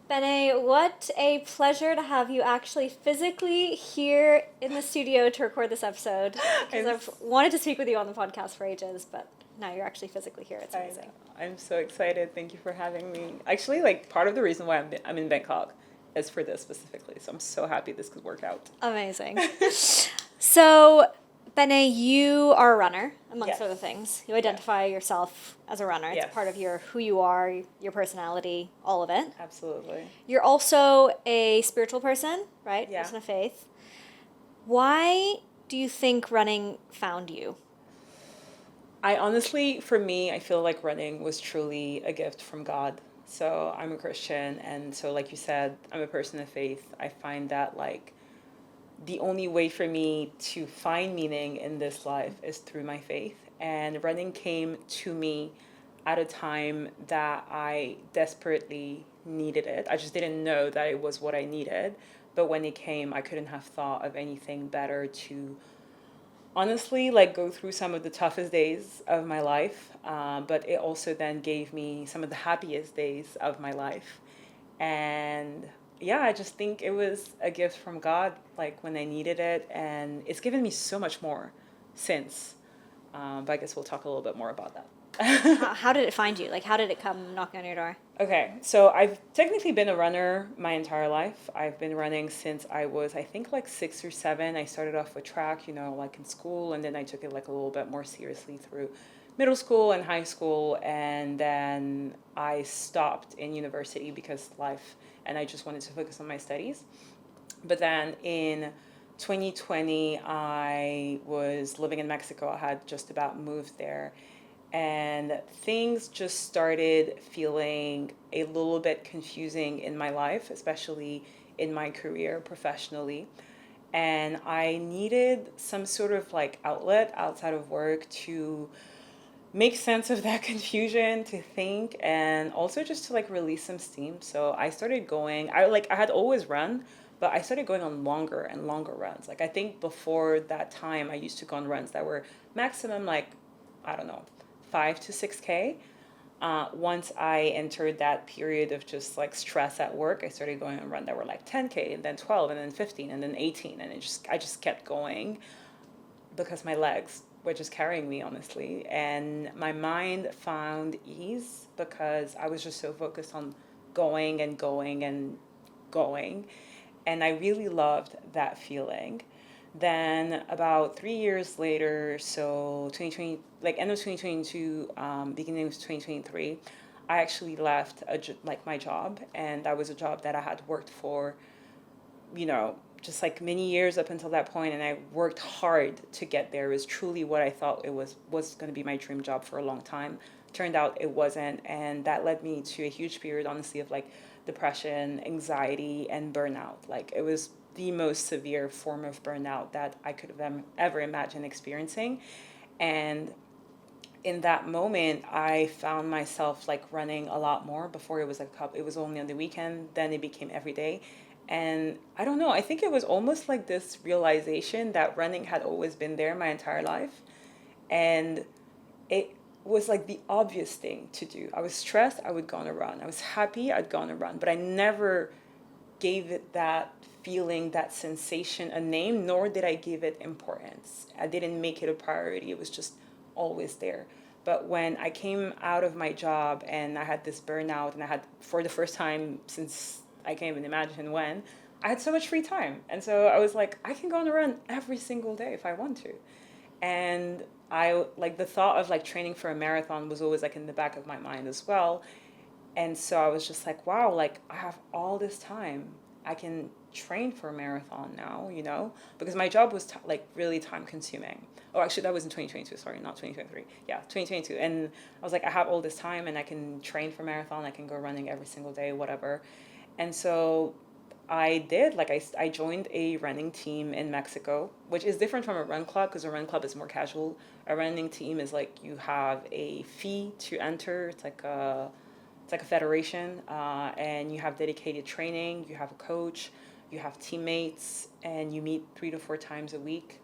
Bene, what a pleasure to have you actually physically here in the studio to record this episode. Because I'm, I've wanted to speak with you on the podcast for ages, but now you're actually physically here. It's I amazing. know. I'm so excited. Thank you for having me. Actually, like part of the reason why I'm in Bangkok is for this specifically. So I'm so happy this could work out. Amazing. So, Bene, you are a runner, amongst Yes. other things. You identify yourself as a runner. It's Yes. part of who you are, your personality, all of it. Absolutely. You're also a spiritual person, right? Yeah. Person of faith. Why do you think running found you? I honestly, for me, I feel like running was truly a gift from God. So I'm a Christian, and so like you said, I'm a person of faith. I find that like the only way for me to find meaning in this life is through my faith. And running came to me at a time that I desperately needed it. I just didn't know that it was what I needed. But when it came, I couldn't have thought of anything better to honestly like go through some of the toughest days of my life. But it also then gave me some of the happiest days of my life. And yeah, I just think it was a gift from God, like when I needed it. And it's given me so much more since. But I guess we'll talk a little bit more about that. How did it find you? Like, how did it come knocking on your door? Okay, so I've technically been a runner my entire life. I've been running since I was, I think, like 6 or 7. I started off with track, like in school, and then I took it like a little bit more seriously through middle school and high school, and then I stopped in university because life, and I just wanted to focus on my studies. But then in 2020, I was living in Mexico. I had just about moved there, and things just started feeling a little bit confusing in my life, especially in my career professionally. And I needed some sort of like outlet outside of work to make sense of that confusion, to think, and also just to like release some steam. So I started going, I had always run, but I started going on longer and longer runs. Like I think before that time I used to go on runs that were maximum like, I don't know, 5 to 6K. Once I entered that period of just like stress at work, I started going on runs that were like 10K and then 12 and then 15 and then 18, and I just kept going because my legs were just carrying me, honestly. And my mind found ease because I was just so focused on going and going and going. And I really loved that feeling. Then about 3 years later, so 2020, like end of 2022, beginning of 2023, I actually left like my job, and that was a job that I had worked for, just like many years up until that point, and I worked hard to get there. It was truly what I thought it was going to be my dream job for a long time. Turned out it wasn't, and that led me to a huge period, honestly, of like depression, anxiety, and burnout. Like it was the most severe form of burnout that I could have ever imagined experiencing. And in that moment, I found myself like running a lot more. Before it was like it was only on the weekend, then it became every day. And I don't know, I think it was almost like this realization that running had always been there my entire life. And it was like the obvious thing to do. I was stressed, I would go on a run. I was happy, I'd go on a run. But I never gave it that feeling, that sensation a name, nor did I give it importance. I didn't make it a priority. It was just always there. But when I came out of my job and I had this burnout, and I had, for the first time since I can't even imagine when, I had so much free time. And so I was like, I can go on a run every single day if I want to. And I like the thought of like training for a marathon was always like in the back of my mind as well. And so I was just like, wow, like I have all this time. I can train for a marathon now, because my job was like really time consuming. Oh, actually, that was in 2022. Sorry, not 2023. Yeah, 2022. And I was like, I have all this time and I can train for marathon. I can go running every single day, whatever. And so I did, like, I joined a running team in Mexico, which is different from a run club because a run club is more casual. A running team is like you have a fee to enter. It's like a federation, and you have dedicated training, you have a coach, you have teammates, and you meet 3 to 4 times a week.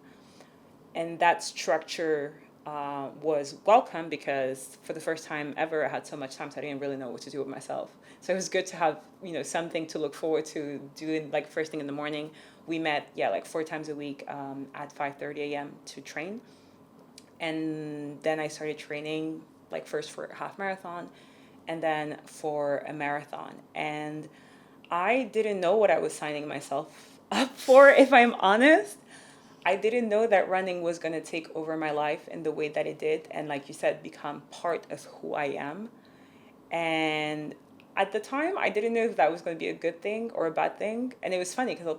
And that structure was welcome, because for the first time ever I had so much time, so I didn't really know what to do with myself. So it was good to have, something to look forward to doing, like first thing in the morning. We met, like 4 times a week at 5:30 a.m. to train. And then I started training, like first for a half marathon and then for a marathon. And I didn't know what I was signing myself up for, if I'm honest. I didn't know that running was going to take over my life in the way that it did. And like you said, become part of who I am. And at the time, I didn't know if that was going to be a good thing or a bad thing. And it was funny because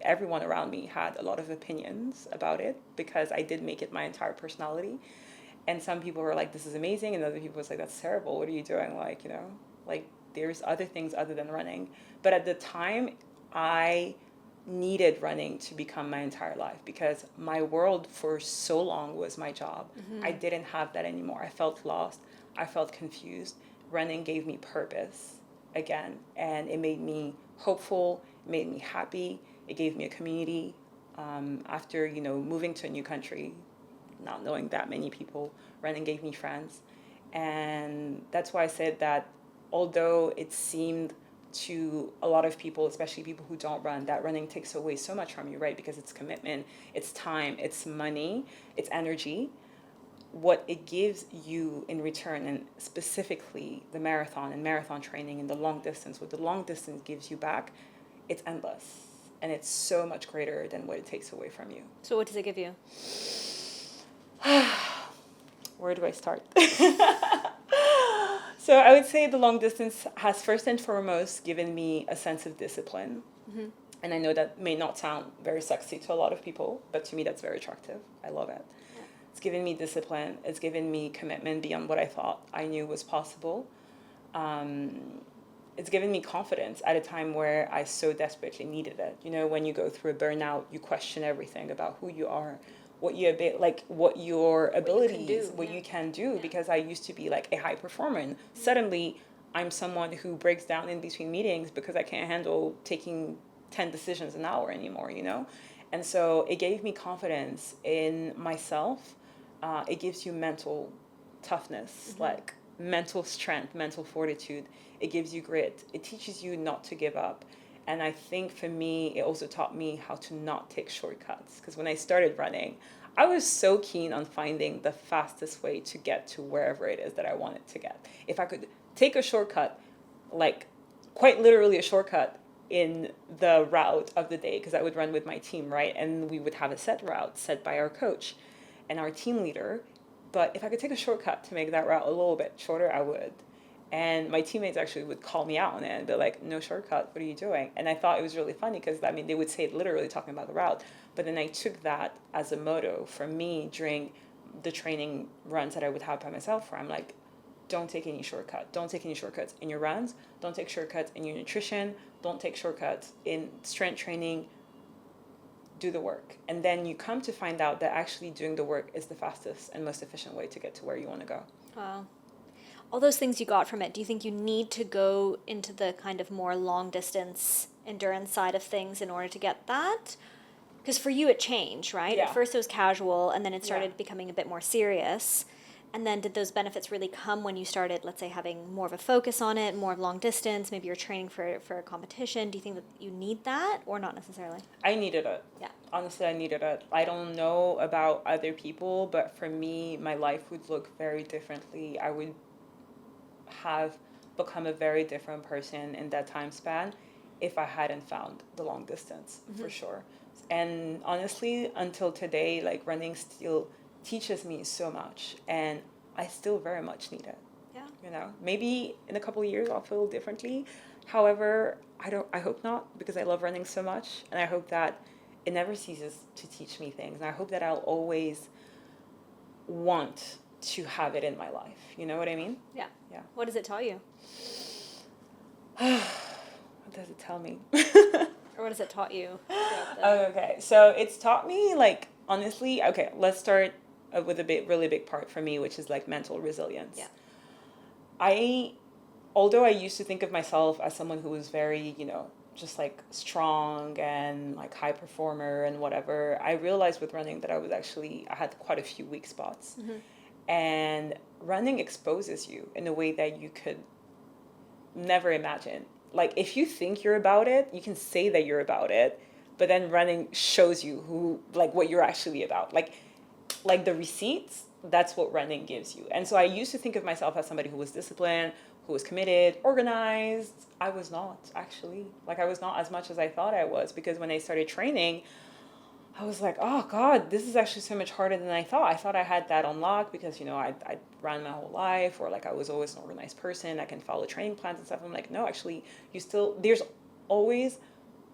everyone around me had a lot of opinions about it, because I did make it my entire personality. And some people were like, this is amazing. And other people was like, that's terrible. What are you doing? Like, like there's other things other than running. But at the time, I needed running to become my entire life, because my world for so long was my job. Mm-hmm. I didn't have that anymore. I felt lost. I felt confused. Running gave me purpose again, and it made me hopeful. It made me happy. It gave me a community. After moving to a new country, not knowing that many people, running gave me friends. And that's why I said that although it seemed to a lot of people, especially people who don't run, that running takes away so much from you, right? Because it's commitment, it's time, it's money, it's energy. What it gives you in return, and specifically the marathon and marathon training and the long distance, what the long distance gives you back, it's endless. And it's so much greater than what it takes away from you. So what does it give you? Where do I start? So I would say the long distance has first and foremost given me a sense of discipline. Mm-hmm. And I know that may not sound very sexy to a lot of people, but to me that's very attractive. I love it. Yeah. It's given me discipline. It's given me commitment beyond what I thought I knew was possible. It's given me confidence at a time where I so desperately needed it. When you go through a burnout, you question everything about who you are, what your abilities, what you can do, because I used to be like a high performer, and suddenly I'm someone who breaks down in between meetings because I can't handle taking 10 decisions an hour anymore, And so it gave me confidence in myself. It gives you mental toughness, mm-hmm. like mental strength, mental fortitude. It gives you grit. It teaches you not to give up. And I think for me, it also taught me how to not take shortcuts. Because when I started running, I was so keen on finding the fastest way to get to wherever it is that I wanted to get. If I could take a shortcut, like quite literally a shortcut in the route of the day, because I would run with my team, right? And we would have a set route set by our coach and our team leader. But if I could take a shortcut to make that route a little bit shorter, I would. And my teammates actually would call me out on it and be like, no shortcut, what are you doing? And I thought it was really funny because, they would say it literally talking about the route. But then I took that as a motto for me during the training runs that I would have by myself, where I'm like, don't take any shortcut. Don't take any shortcuts in your runs. Don't take shortcuts in your nutrition. Don't take shortcuts in strength training. Do the work. And then you come to find out that actually doing the work is the fastest and most efficient way to get to where you want to go. Wow. All those things you got from it, do you think you need to go into the kind of more long distance endurance side of things in order to get that? Because for you it changed, right? Yeah. At first it was casual, and then it started becoming a bit more serious. And then did those benefits really come when you started, let's say, having more of a focus on it, more of long distance, maybe you're training for a competition? Do you think that you need that or not necessarily? I needed it. Yeah. Honestly, I needed it. I don't know about other people, but for me, my life would look very differently. I would have become a very different person in that time span if I hadn't found the long distance, mm-hmm. for sure. And honestly, until today, like running still teaches me so much, and I still very much need it. Yeah. Maybe in a couple of years I'll feel differently. However, I hope not, because I love running so much, and I hope that it never ceases to teach me things. And I hope that I'll always want to have it in my life. You know what I mean? Yeah. Yeah. What does it tell you? What does it tell me? Or what has it taught you? Okay. So it's taught me, like, honestly, okay, let's start with a really big part for me, which is like mental resilience. Yeah. I although I used to think of myself as someone who was very, just like strong and like high performer and whatever, I realized with running that I had quite a few weak spots. And running exposes you in a way that you could never imagine. Like if you think you're about it, you can say that you're about it, but then running shows you what you're actually about. Like the receipts, that's what running gives you. And so I used to think of myself as somebody who was disciplined, who was committed, organized. I was not, actually. Like I was not as much as I thought I was, because when I started training, I was like, oh God, this is actually so much harder than I thought. I thought I had that on lock because, I ran my whole life, or like I was always an organized person. I can follow training plans and stuff. I'm like, no, actually, there's always,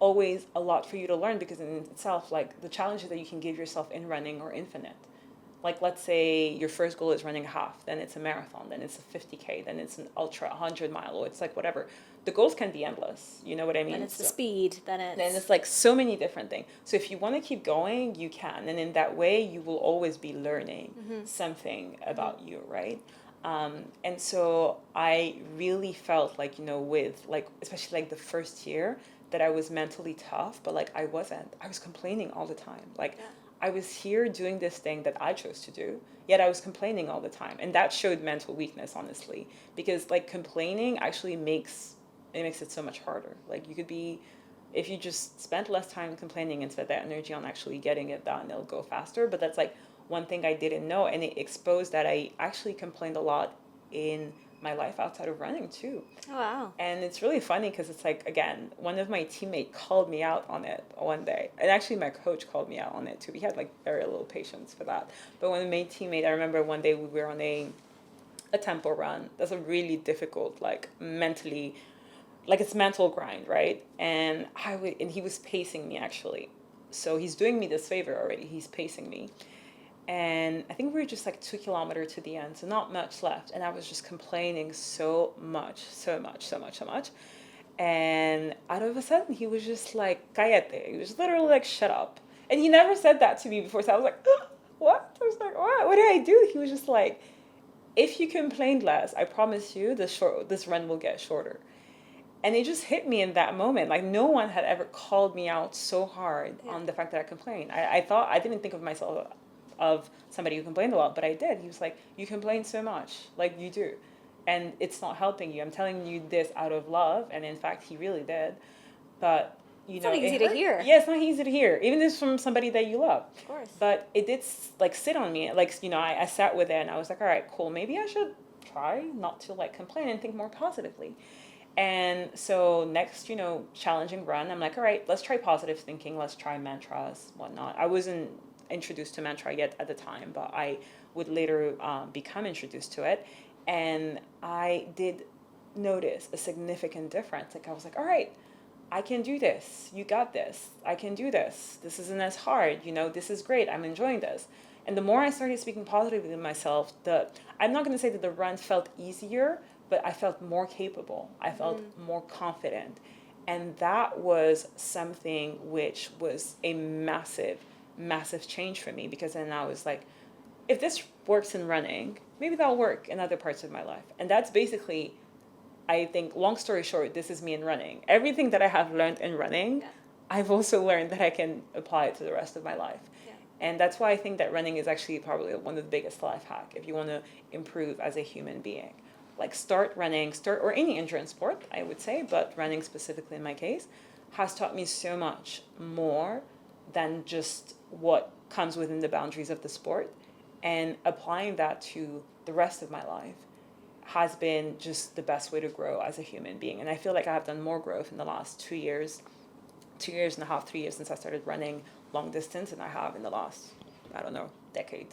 always a lot for you to learn, because in itself, like the challenges that you can give yourself in running are infinite. Like let's say your first goal is running a half, then it's a marathon, then it's a 50K, then it's an ultra 100 mile, or it's like whatever. The goals can be endless. You know what I mean? Then it's the speed. Then it's like so many different things. So if you want to keep going, you can. And in that way, you will always be learning something about you, right? And so I really felt like, with like, especially like the first year, that I was mentally tough, but like I wasn't. I was complaining all the time. Like I was here doing this thing that I chose to do, yet I was complaining all the time. And that showed mental weakness, honestly, because like complaining actually makes it so much harder. Like you could be, if you just spent less time complaining and spent that energy on actually getting it done, it'll go faster. But that's like one thing I didn't know, and it exposed that I actually complained a lot in my life outside of running too. Oh, wow. And it's really funny because it's like, again, one of my teammates called me out on it one day. And actually my coach called me out on it too. We had like very little patience for that. But when my teammate, I remember one day we were on a tempo run. That's a really difficult, like mentally, like it's mental grind, right? And he was pacing me actually. So he's doing me this favor already. He's pacing me. And I think we were just like 2 kilometers to the end, so not much left. And I was just complaining so much. And out of a sudden, he was just like, cállate. He was literally like, shut up. And he never said that to me before. So I was like, what? I was like, what? What did I do? He was just like, if you complained less, I promise you this run will get shorter. And it just hit me in that moment. Like no one had ever called me out so hard on the fact that I complained. I didn't think of myself of somebody who complained a lot, but I did. He was like, you complain so much, like you do, and it's not helping you. I'm telling you this out of love, and in fact, he really did. But it's not easy to hear. Yeah, it's not easy to hear, even if it's from somebody that you love. Of course. But it did like sit on me. Like I sat with it, and I was like, all right, cool. Maybe I should try not to like complain and think more positively. And so next, challenging run, I'm like, all right, let's try positive thinking. Let's try mantras, whatnot. I wasn't introduced to mantra yet at the time, but I would later become introduced to it. And I did notice a significant difference. Like I was like, all right, I can do this. You got this. I can do this. This isn't as hard. This is great. I'm enjoying this. And the more I started speaking positively to myself, I'm not going to say that the run felt easier, but I felt more capable. I felt more confident. And that was something which was a massive change for me, because then I was like, if this works in running, maybe that'll work in other parts of my life. And that's basically, I think, long story short, this is me in running. Everything that I have learned in running, I've also learned that I can apply it to the rest of my life. And that's why I think that running is actually probably one of the biggest life hack if you want to improve as a human being. Like start running, or any endurance sport, I would say, but running specifically in my case, has taught me so much more than just what comes within the boundaries of the sport. And applying that to the rest of my life has been just the best way to grow as a human being. And I feel like I have done more growth in the last 2 years and a half, 3 years since I started running long distance than I have in the last, decade.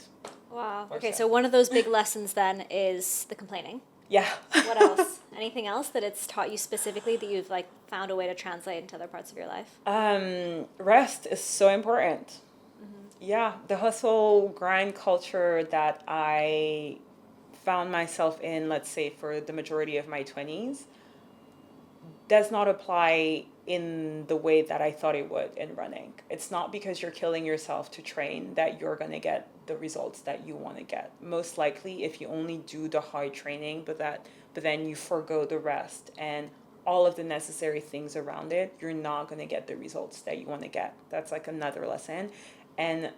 Wow. Okay, so one of those big lessons then is the complaining. Yeah. What else? Anything else that it's taught you specifically that you've like found a way to translate into other parts of your life? Rest is so important. Yeah, the hustle grind culture that I found myself in, let's say for the majority of my 20s, does not apply in the way that I thought it would in running. It's not because you're killing yourself to train that you're going to get the results that you want to get. Most likely, if you only do the hard training, but then you forgo the rest and all of the necessary things around it, you're not going to get the results that you want to get. That's like another lesson. And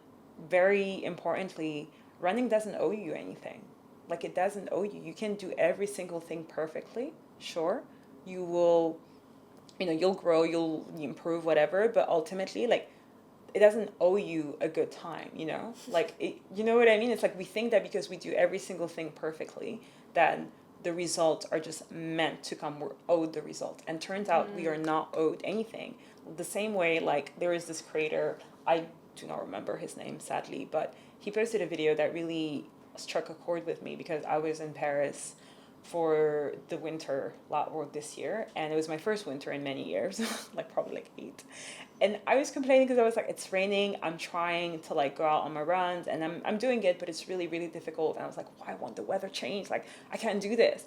very importantly, running doesn't owe you anything. Like, it doesn't owe you. You can do every single thing perfectly. Sure, you will, you'll grow, you'll improve, whatever, but ultimately, like, it doesn't owe you a good time, like, you know what I mean? It's like we think that because we do every single thing perfectly, that the results are just meant to come. We're owed the result, and turns out we are not owed anything. The same way, like, there is this creator, I do not remember his name, sadly, but he posted a video that really struck a chord with me, because I was in Paris for the winter or this year, and it was my first winter in many years, like probably like 8. And I was complaining because I was like, it's raining, I'm trying to like go out on my runs, and I'm doing it, but it's really, really difficult. And I was like, why won't the weather change? Like, I can't do this.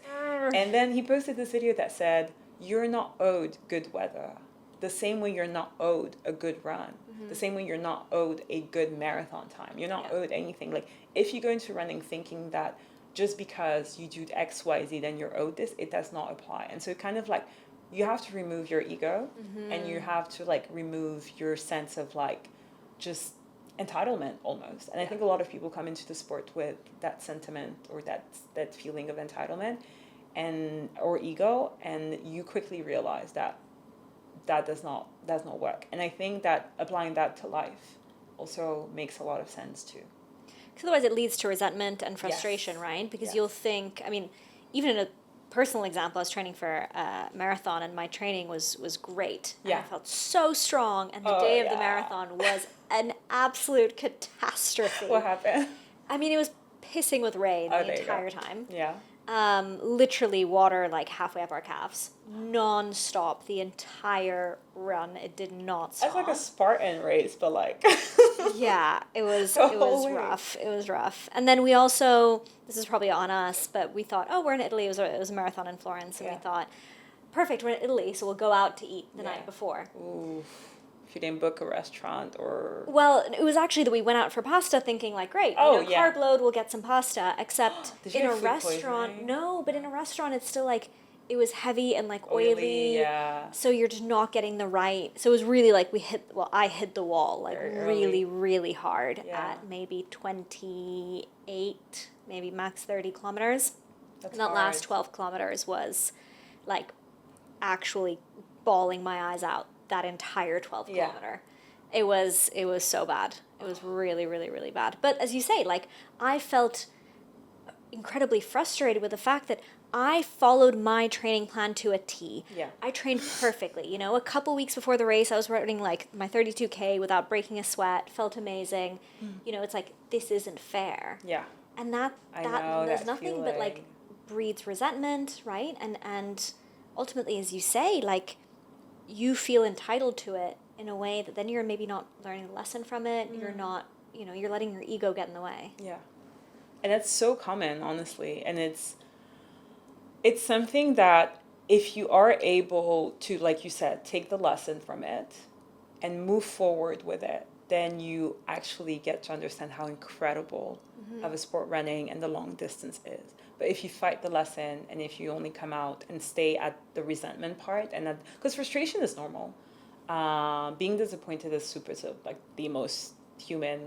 And then he posted this video that said, you're not owed good weather. The same way you're not owed a good run. The same way you're not owed a good marathon time. You're not owed anything. Like, if you go into running thinking that just because you do X, Y, Z, then you're owed this, it does not apply. And so kind of like, you have to remove your ego, and you have to like remove your sense of like just entitlement almost. And I think a lot of people come into the sport with that sentiment or that feeling of entitlement or ego, and you quickly realize that does not work. And I think that applying that to life also makes a lot of sense too. Because otherwise it leads to resentment and frustration, right? Because you'll think, I mean, even in a personal example, I was training for a marathon, and my training was great. And I felt so strong, and the day of the marathon was an absolute catastrophe. What happened? I mean, it was pissing with rain the entire time. Yeah. Literally water like halfway up our calves, non-stop the entire run. It did not stop. It's like a Spartan race, but like yeah, it was rough. It was rough. And then we also, this is probably on us, but we thought, oh, we're in Italy. It was a marathon in Florence, and we thought, perfect, we're in Italy, so we'll go out to eat the night before. Ooh. If you didn't book a restaurant or... Well, it was actually that we went out for pasta thinking like, great, carb load, we'll get some pasta, except in a restaurant, in a restaurant it's still like, it was heavy and like oily, so you're just not getting the right, so it was really like I hit the wall like really, really hard at maybe 28, maybe max 30 kilometers. That's and that last 12 kilometers was like actually bawling my eyes out. That entire 12 kilometer. It was so bad. It was really, really, really bad. But as you say, like, I felt incredibly frustrated with the fact that I followed my training plan to a T. Yeah. I trained perfectly. A couple weeks before the race, I was running like my 32K without breaking a sweat. Felt amazing. It's like, this isn't fair. Yeah. And that there's nothing that like breeds resentment, right? And ultimately, as you say, like, you feel entitled to it in a way that then you're maybe not learning a lesson from it. You're not, you're letting your ego get in the way. Yeah. And that's so common, honestly. And it's something that if you are able to, like you said, take the lesson from it and move forward with it, then you actually get to understand how incredible of a sport running and the long distance is. But if you fight the lesson, and if you only come out and stay at the resentment part, and because frustration is normal, being disappointed is like the most human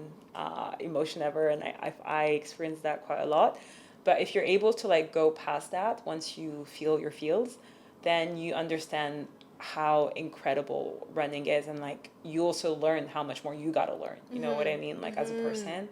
emotion ever, and I experienced that quite a lot. But if you're able to like go past that once you feel your feels, then you understand how incredible running is, and like you also learn how much more you gotta learn. You know what I mean? Like as a person.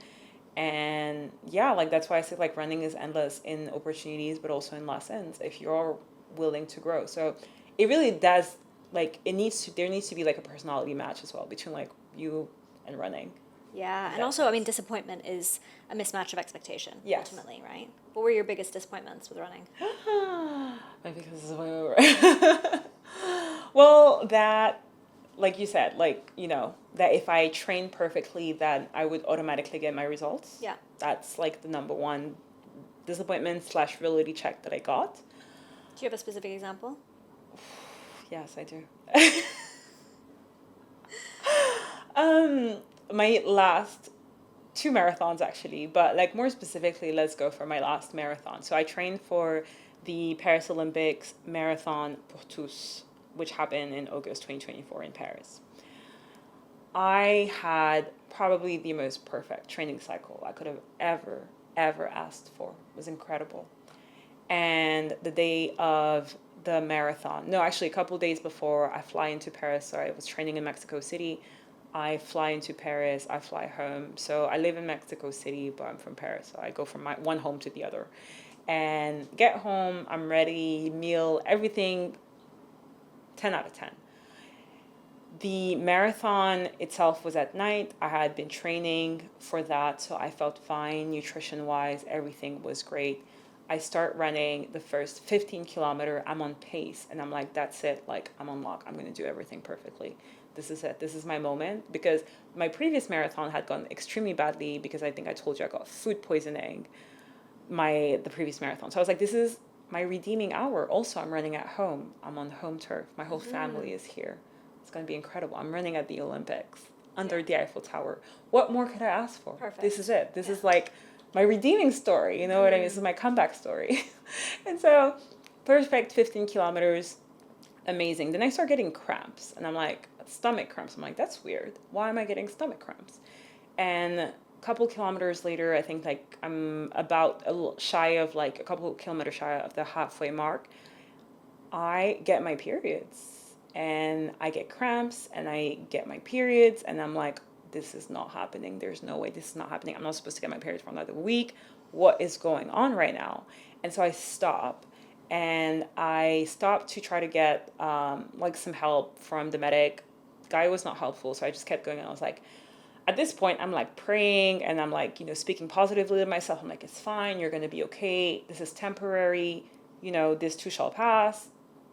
And like that's why I say like running is endless in opportunities, but also in lessons if you're willing to grow. So it really does, like, there needs to be like a personality match as well between like you and running. Yeah, and also, I mean, disappointment is a mismatch of expectation, ultimately, right? What were your biggest disappointments with running? My biggest disappointment. Well, that, like you said, like, that if I train perfectly, then I would automatically get my results. Yeah. That's like the number one disappointment / reality check that I got. Do you have a specific example? Yes, I do. Um, my last two marathons actually, but like more specifically, let's go for my last marathon. So I trained for the Paris Olympics Marathon pour tous, which happened in August 2024 in Paris. I had probably the most perfect training cycle I could have ever asked for. It was incredible. And the day of the marathon, no, actually a couple of days before I fly into Paris, so I was training in Mexico City. I fly into Paris, I fly home. So I live in Mexico City, but I'm from Paris. So I go from my one home to the other. And get home, I'm ready, meal, everything 10 out of 10. The marathon itself was at night. I had been training for that, so I felt fine nutrition wise. Everything was great. I start running the first 15 kilometer. I'm on pace, and I'm like, that's it. Like, I'm on lock. I'm going to do everything perfectly. This is it. This is my moment. Because my previous marathon had gone extremely badly because I think I told you I got food poisoning the previous marathon. So I was like, this is my redeeming hour. Also, I'm running at home. I'm on home turf. My whole family is here. It's going to be incredible. I'm running at the Olympics under the Eiffel Tower. What more could I ask for? Perfect. This is it. This is like my redeeming story. You know what I mean? This is my comeback story. And so, perfect 15 kilometers. Amazing. Then I start getting cramps. And I'm like, stomach cramps. I'm like, that's weird. Why am I getting stomach cramps? And a couple kilometers later, I think like I'm about a little shy of like a couple kilometers shy of the halfway mark. I get my periods. And I get cramps and I get my periods and I'm like, this is not happening. There's no way this is not happening. I'm not supposed to get my periods for another week. What is going on right now? And so I stop and I stop to try to get like some help from the medic. Guy was not helpful. So I just kept going and I was like, at this point, I'm like praying and I'm like, speaking positively to myself. I'm like, it's fine. You're going to be okay. This is temporary. This too shall pass.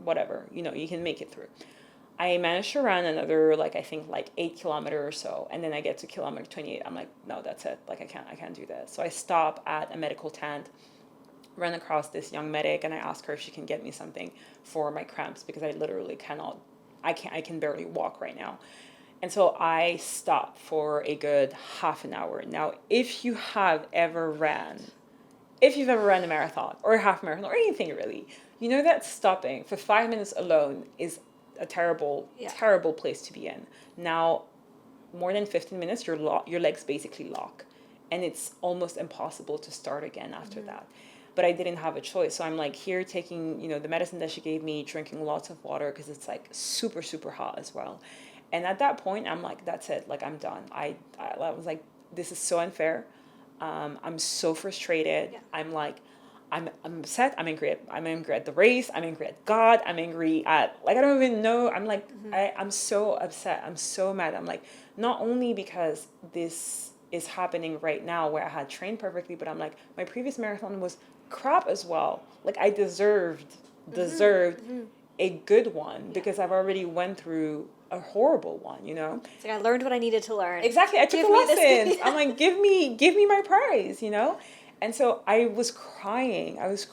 Whatever, you can make it through. I managed to run another, I think 8 kilometers or so. And then I get to kilometer 28. I'm like, no, that's it. I can't do this. So I stop at a medical tent, run across this young medic, and I ask her if she can get me something for my cramps because I literally I can barely walk right now. And so I stop for a good half an hour. Now, if you've ever ran a marathon or a half marathon or anything really, you know that stopping for 5 minutes alone is a terrible place to be in. Now, more than 15 minutes, your legs basically lock. And it's almost impossible to start again after that. But I didn't have a choice. So I'm here taking, the medicine that she gave me, drinking lots of water because it's super, super hot as well. And at that point, I'm like, that's it. I'm done. I was like, this is so unfair. I'm so frustrated. Yeah. I'm upset. I'm angry at the race. I'm angry at God. I'm angry at, I don't even know. I'm I'm so upset. I'm so mad. I'm not only because this is happening right now where I had trained perfectly, but I'm my previous marathon was crap as well. I deserved a good one because I've already went through a horrible one, It's I learned what I needed to learn. Exactly. I took the lessons. I'm give me my prize, And so I was crying. I was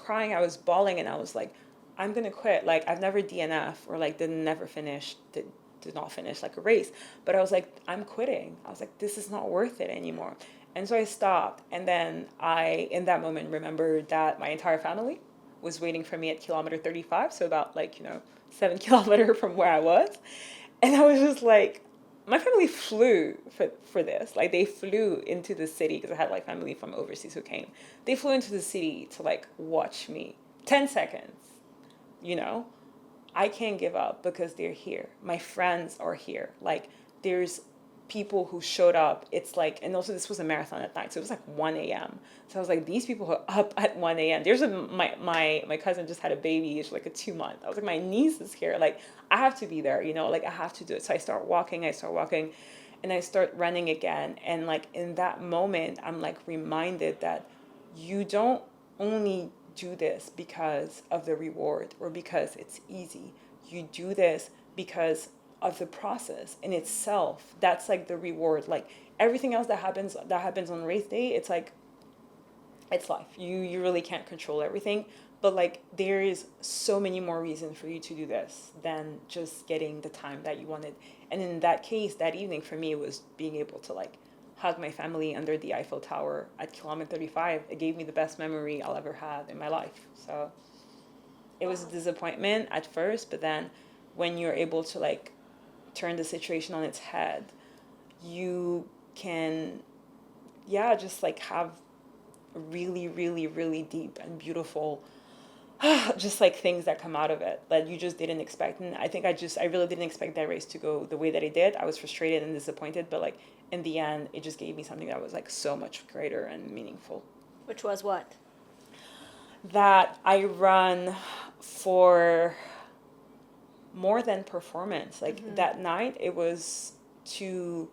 bawling, and I was like, I'm gonna quit. I've never DNF or did not finish a race. But I was like, I'm quitting. I was like, this is not worth it anymore. And so I stopped, and then I, in that moment, remembered that my entire family was waiting for me at kilometer 35, so about 7 kilometers from where I was. And I was just my family flew for this. They flew into the city because I had family from overseas who came. They flew into the city to watch me. 10 seconds, I can't give up because they're here. My friends are here. There's people who showed up. It's and also this was a marathon at night, so it was 1 a.m. So I was these people are up at 1 a.m. There's my cousin just had a baby. It's a 2-month. I was my niece is here. I have to be there, I have to do it. So I start walking, and I start running again. And in that moment, I'm reminded that you don't only do this because of the reward or because it's easy. You do this because of the process in itself. That's the reward. Everything else that happens on race day, it's it's life. You really can't control everything, But like there is so many more reasons for you to do this than just getting the time that you wanted. And in that case, that evening for me was being able to like hug my family under the Eiffel Tower at kilometer 35. It gave me the best memory I'll ever had in my life. So it was a disappointment at first, but then when you're able to like turn the situation on its head, you can, yeah, just like have really, really, really deep and beautiful just like things that come out of it that you just didn't expect. And I think I really didn't expect that race to go the way that it did. I was frustrated and disappointed, but like in the end, it just gave me something that was like so much greater and meaningful. Which was what? That I run for more than performance. Like that night, it was to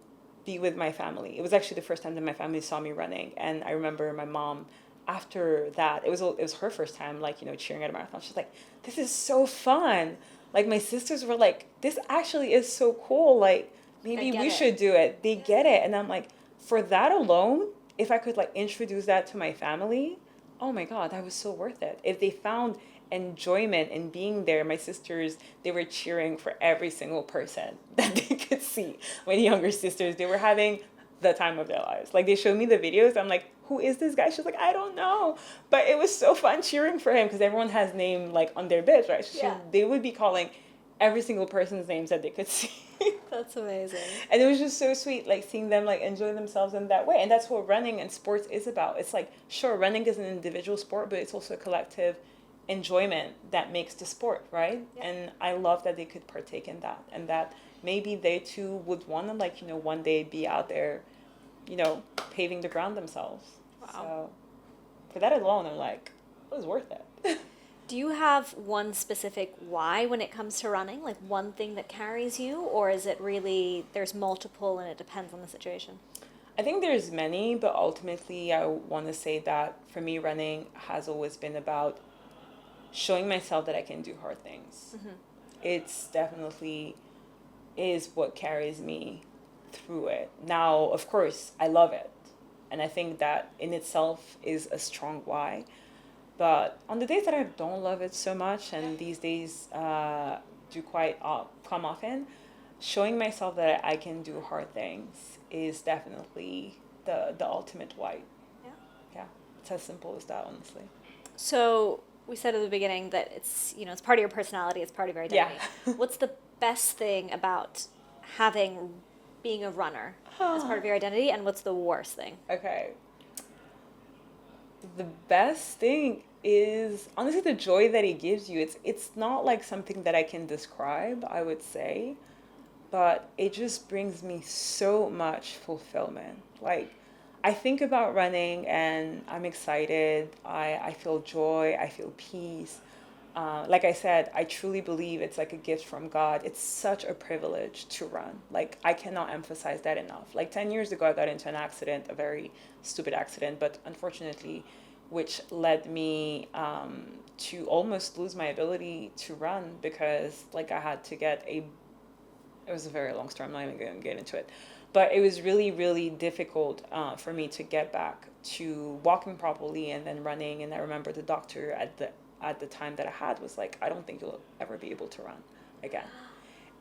be with my family. It was actually the first time that my family saw me running. And I remember my mom, after that, it was her first time, like, you know, cheering at a marathon. She's like, this is so fun. Like, my sisters were like, this actually is so cool. Like, maybe we should do it. They get it. And I'm like, for that alone, if I could, like, introduce that to my family, oh my God, that was so worth it. If they found enjoyment in being there, my sisters, they were cheering for every single person that they could see. My younger sisters, they were having the time of their lives. Like, they showed me the videos. I'm like, who is this guy? She's like, I don't know. But it was so fun cheering for him because everyone has name like on their bibs, right? They would be calling every single person's names that they could see. That's amazing. And it was just so sweet, like seeing them like enjoy themselves in that way. And that's what running and sports is about. It's like, sure, running is an individual sport, but it's also a collective enjoyment that makes the sport, right? Yeah. And I love that they could partake in that, and that maybe they too would want to, like, you know, one day be out there, you know, paving the ground themselves. Wow. So for that alone, I'm like, it was worth it. Do you have one specific why when it comes to running? Like one thing that carries you? Or is it really, there's multiple and it depends on the situation? I think there's many, but ultimately I want to say that for me, running has always been about showing myself that I can do hard things. Mm-hmm. It's definitely is what carries me through it. Now, of course, I love it. And I think that in itself is a strong why. But on the days that I don't love it so much, and these days do quite come often, showing myself that I can do hard things is definitely the ultimate why. Yeah. Yeah. It's as simple as that, honestly. So we said at the beginning that it's, you know, it's part of your personality, it's part of your identity. Yeah. What's the best thing about being a runner as part of your identity, and what's the worst thing? Okay. The best thing is honestly the joy that it gives you. It's not like something that I can describe, I would say, but it just brings me so much fulfillment. Like, I think about running and I'm excited. I feel joy. I feel peace. Like I said, I truly believe it's like a gift from God. It's such a privilege to run. Like, I cannot emphasize that enough. Like 10 years ago, I got into an accident, a very stupid accident, but unfortunately, which led me to almost lose my ability to run because like I had to get it was a very long story. I'm not even going to get into it. But it was really, really difficult for me to get back to walking properly and then running. And I remember the doctor at the time that I had was like, I don't think you'll ever be able to run again.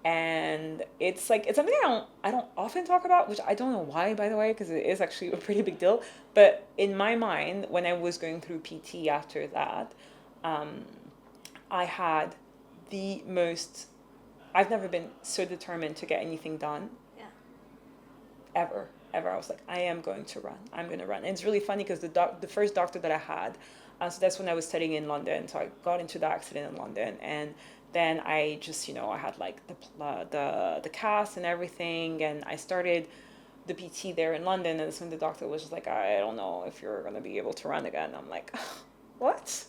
And it's like, it's something I don't often talk about, which I don't know why, by the way, because it is actually a pretty big deal. But in my mind, when I was going through PT after that, I had the most, I've never been so determined to get anything done. Yeah. Ever. I was like, I am going to run. I'm going to run. And it's really funny because the first doctor that I had, so that's when I was studying in London. So I got into the accident in London, and then I just, you know, I had like the cast and everything, and I started the PT there in London, and that's when the doctor was just like, I don't know if you're going to be able to run again. I'm like, what?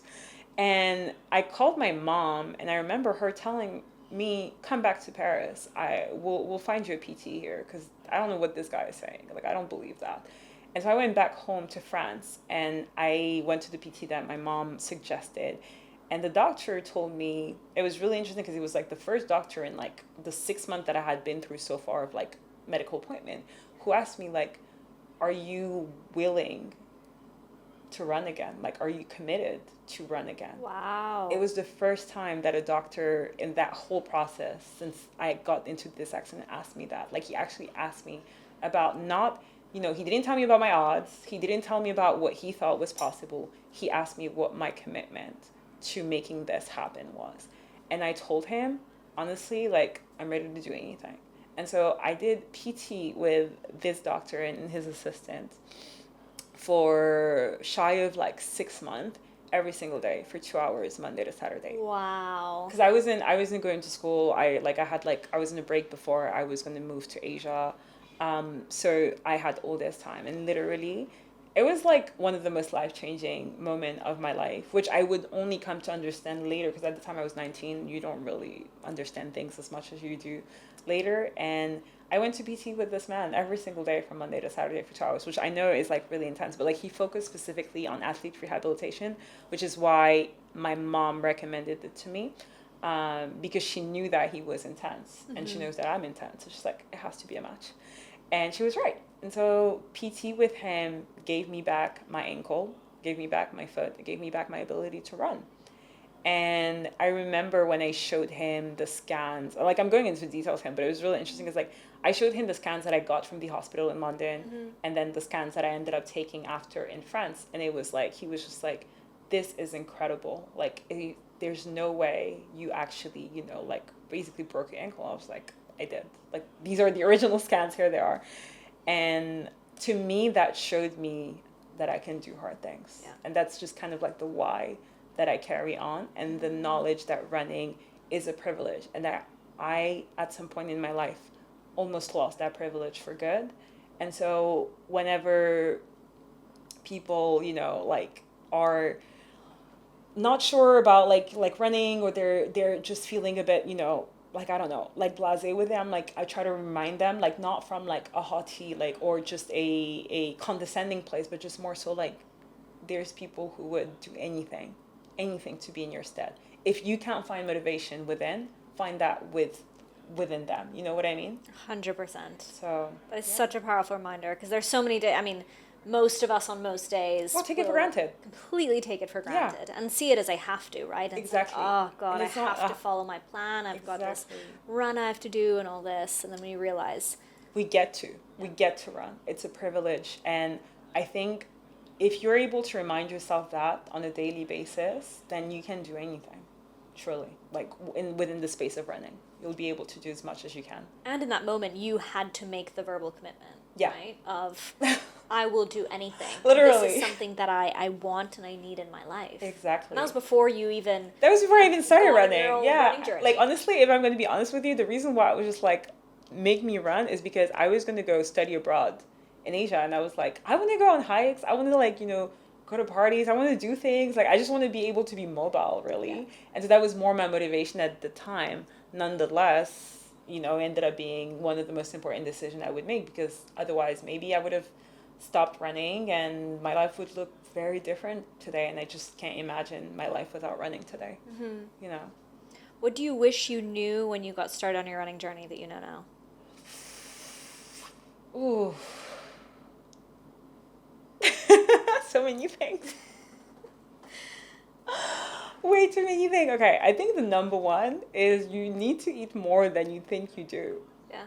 And I called my mom, and I remember her telling me, come back to Paris. We'll find you a PT here, because I don't know what this guy is saying. Like, I don't believe that. And so I went back home to France, and I went to the PT that my mom suggested. And the doctor told me, it was really interesting because he was like the first doctor in like the 6 months that I had been through so far of like medical appointment, who asked me like, are you willing to run again? Like, are you committed to run again? Wow. It was the first time that a doctor in that whole process, since I got into this accident, asked me that. Like, he actually asked me about not, he didn't tell me about my odds. He didn't tell me about what he thought was possible. He asked me what my commitment to making this happen was. And I told him, honestly, like, I'm ready to do anything. And so I did PT with this doctor and his assistant for shy of like 6 months, every single day for 2 hours, Monday to Saturday. Wow. Because I wasn't going to school. I was in a break before I was going to move to Asia. So I had all this time, and literally it was like one of the most life-changing moment of my life, which I would only come to understand later, because at the time I was 19, you don't really understand things as much as you do later. And I went to PT with this man every single day from Monday to Saturday for 2 hours, which I know is like really intense, but like he focused specifically on athlete rehabilitation, which is why my mom recommended it to me, because she knew that he was intense, and she knows that I'm intense. So she's like, it has to be a match. And she was right. And so PT with him gave me back my ankle, gave me back my foot, gave me back my ability to run. And I remember when I showed him the scans, like I'm going into details here, but it was really interesting because like I showed him the scans that I got from the hospital in London, and then the scans that I ended up taking after in France. And it was like, he was just like, this is incredible. Like, there's no way you actually, like basically broke your ankle. I was like, I did. Like, these are the original scans, here they are. And to me, that showed me that I can do hard things. Yeah. And that's just kind of like the why that I carry on, and the knowledge that running is a privilege, and that I, at some point in my life, almost lost that privilege for good. And so whenever people, like are not sure about like running, or they're just feeling a bit, like, I don't know, like blasé with them, like I try to remind them, like not from like a haughty, like, or just a condescending place, but just more so like there's people who would do anything to be in your stead. If you can't find motivation within, find that within them. You know what I mean? 100%. So But it's such a powerful reminder, because there's so many days. I mean, most of us on most days take it for will granted. completely take it for granted, and see it as I have to, right? And Exactly. It's like, oh God, And I it's not- have to follow my plan. I've got this Exactly. run I have to do and all this, and then when you realize, We get to run. It's a privilege, and I think if you're able to remind yourself that on a daily basis, then you can do anything. Truly, like within the space of running, you'll be able to do as much as you can. and in that moment, you had to make the verbal commitment, Yeah. right? Of, I will do anything. Literally. This is something that I want and I need in my life. Exactly. And that was before you even. That was before I even started gone on running. your own Yeah. running journey. Like, honestly, if I'm going to be honest with you, the reason why I was just like, make me run is because I was going to go study abroad in Asia. And I was like, I want to go on hikes. I want to, like, go to parties. I want to do things. Like, I just want to be able to be mobile, really. Yeah. And so that was more my motivation at the time. Nonetheless, ended up being one of the most important decisions I would make, because otherwise maybe I would have stopped running and my life would look very different today. And I just can't imagine my life without running today. What do you wish you knew when you got started on your running journey that you know now? Ooh. So many things. Way too many things. Okay, I think the number one is you need to eat more than you think you do. Yeah.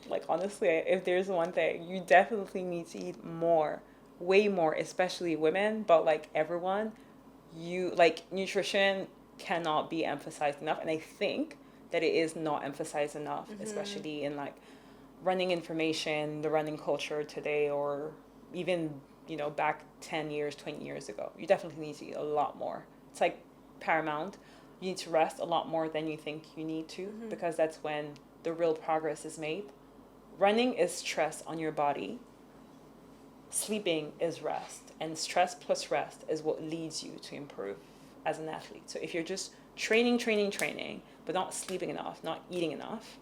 Like, honestly, if there's one thing, you definitely need to eat more, way more, especially women, but like everyone. Nutrition cannot be emphasized enough, and I think that it is not emphasized enough, especially in like running information, the running culture today, or even back 10 years, 20 years ago. You definitely need to eat a lot more. It's like paramount. You need to rest a lot more than you think you need to, because that's when the real progress is made. Running is stress on your body. Sleeping is rest, and stress plus rest is what leads you to improve as an athlete. So if you're just training, but not sleeping enough, not eating enough,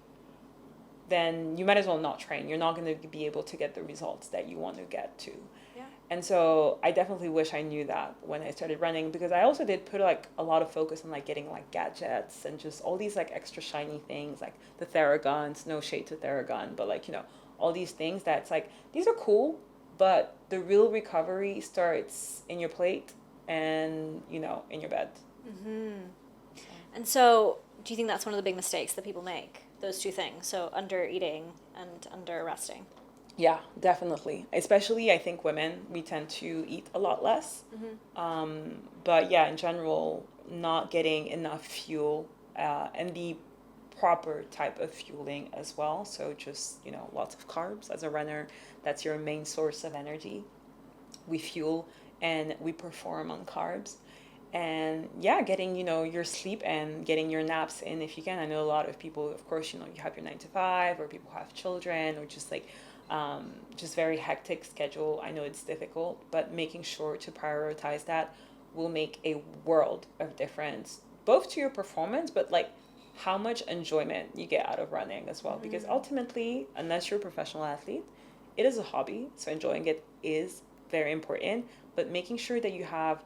then you might as well not train. You're not going to be able to get the results that you want to get to. Yeah. And so I definitely wish I knew that when I started running, because I also did put like a lot of focus on like getting like gadgets and just all these like extra shiny things, like the Theraguns, no shade to Theragun, but like, all these things that's like, these are cool, but the real recovery starts in your plate and, in your bed. And so, do you think that's one of the big mistakes that people make? Those two things, so under eating and under resting. Yeah, definitely. Especially, I think women, we tend to eat a lot less. But yeah, in general, not getting enough fuel and the proper type of fueling as well. So just, lots of carbs. As a runner, that's your main source of energy. We fuel and we perform on carbs. And yeah, getting, your sleep and getting your naps in if you can. I know a lot of people, of course, you have your 9 to 5, or people have children, or just like just very hectic schedule. I know it's difficult, but making sure to prioritize that will make a world of difference, both to your performance, but like how much enjoyment you get out of running as well. Because ultimately, unless you're a professional athlete, it is a hobby. So enjoying it is very important, but making sure that you have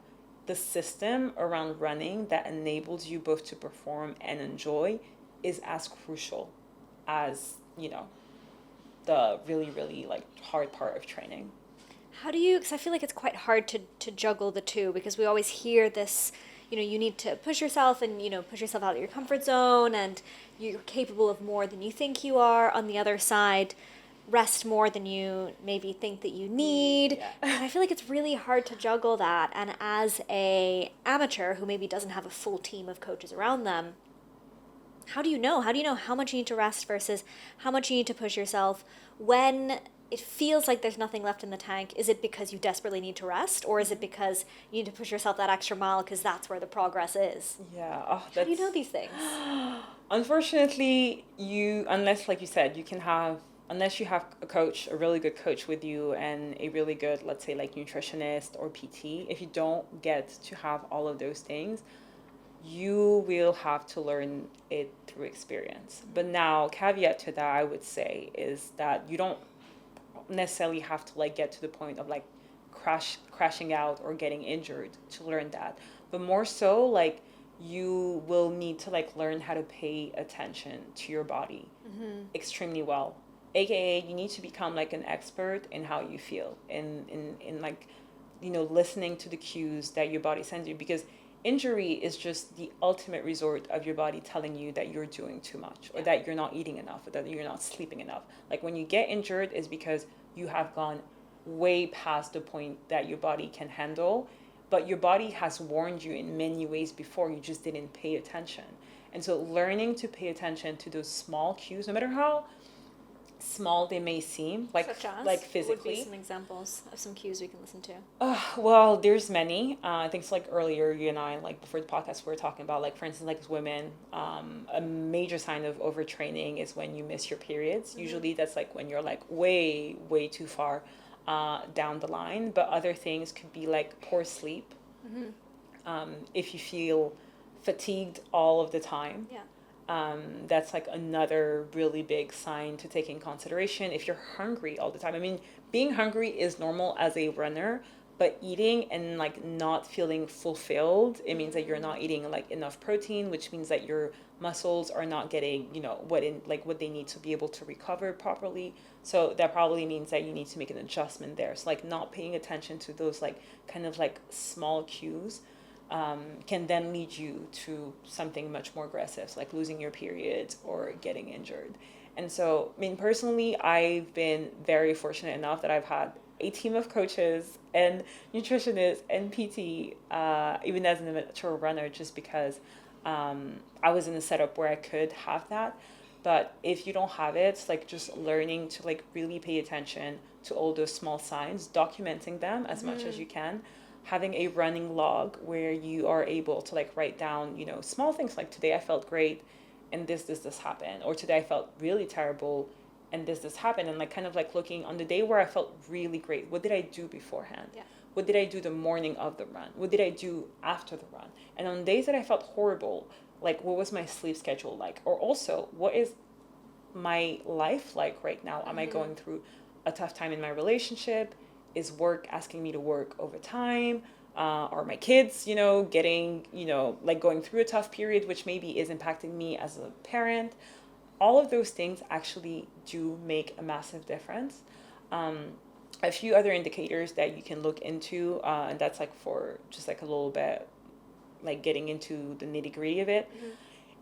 the system around running that enables you both to perform and enjoy is as crucial as, the really, really like hard part of training. How do you, because I feel like it's quite hard to juggle the two, because we always hear this, you need to push yourself and, push yourself out of your comfort zone, and you're capable of more than you think you are. On the other side, rest more than you maybe think that you need. Yeah. And I feel like it's really hard to juggle that. And as a amateur who maybe doesn't have a full team of coaches around them, how do you know? How do you know how much you need to rest versus how much you need to push yourself when it feels like there's nothing left in the tank? Is it because you desperately need to rest, or is it because you need to push yourself that extra mile because that's where the progress is? Yeah. How do you know these things? Unfortunately, unless, like you said, unless you have a coach, a really good coach with you, and a really good, let's say, like nutritionist or PT, if you don't get to have all of those things, you will have to learn it through experience. But now, caveat to that, I would say, is that you don't necessarily have to like get to the point of like crashing out or getting injured to learn that, but more so like you will need to like learn how to pay attention to your body extremely well, aka you need to become like an expert in how you feel, in like listening to the cues that your body sends you, because injury is just the ultimate resort of your body telling you that you're doing too much, or that you're not eating enough, or that you're not sleeping enough. Like when you get injured is because you have gone way past the point that your body can handle, but your body has warned you in many ways before, you just didn't pay attention. And so learning to pay attention to those small cues, no matter how small they may seem, like Such as? like What would physically. be some examples of some cues we can listen to? Well, there's many. I think it's like earlier, you and I, like before the podcast, we were talking about, like, for instance, like as women, a major sign of overtraining is when you miss your periods. Usually that's like when you're like way, way too far down the line. But other things could be like poor sleep. If you feel fatigued all of the time. Yeah. That's like another really big sign to take in consideration. If you're hungry all the time, I mean, being hungry is normal as a runner, but eating and like not feeling fulfilled, it means that you're not eating like enough protein, which means that your muscles are not getting, what they need to be able to recover properly. So that probably means that you need to make an adjustment there. So like not paying attention to those like kind of like small cues can then lead you to something much more aggressive, so like losing your period or getting injured. And so, I mean, personally, I've been very fortunate enough that I've had a team of coaches and nutritionists and PT, even as an amateur runner, just because I was in a setup where I could have that. But if you don't have it, it's like just learning to like really pay attention to all those small signs, documenting them as much as you can, having a running log where you are able to like write down, small things like today I felt great and this happened, or today I felt really terrible and this happened, and like kind of like looking on the day where I felt really great, what did I do beforehand? Yeah. What did I do the morning of the run? What did I do after the run? And on days that I felt horrible, like what was my sleep schedule like? Or also, what is my life like right now? Am I going through a tough time in my relationship? Is work asking me to work overtime? Or my kids, getting, like going through a tough period, which maybe is impacting me as a parent. All of those things actually do make a massive difference. a few other indicators that you can look into, and that's like for just like a little bit, like getting into the nitty gritty of it. Mm-hmm.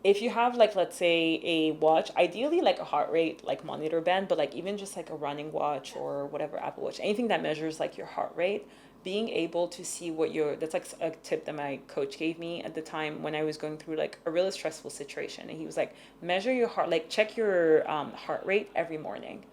If you have like, let's say, a watch, ideally like a heart rate like monitor band, but like even just like a running watch or whatever, Apple Watch, anything that measures like your heart rate, being able to see what your, that's like a tip that my coach gave me at the time when I was going through like a really stressful situation. And he was like, measure your heart, like check your heart rate every morning,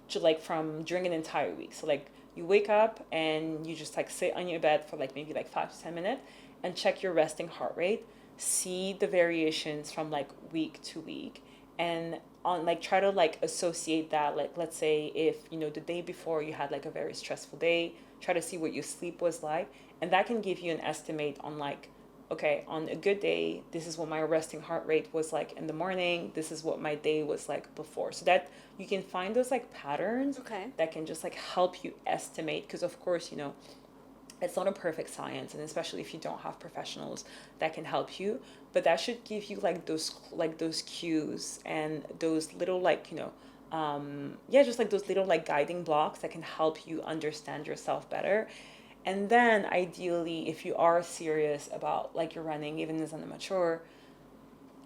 to like from during an entire week. So like you wake up and you just like sit on your bed for like maybe like 5 to 10 minutes and check your resting heart rate, see the variations from like week to week, and on like try to like associate that, like let's say if you know the day before you had like a very stressful day, try to see what your sleep was like, and that can give you an estimate on like, okay, on a good day, this is what my resting heart rate was like in the morning, this is what my day was like before, so that you can find those like patterns that can just like help you estimate, because of course, you know, it's not a perfect science, and especially if you don't have professionals that can help you, but that should give you like those cues and those little like, you know, yeah, just like those little like guiding blocks that can help you understand yourself better. And then ideally, if you are serious about like your running, even as an amateur,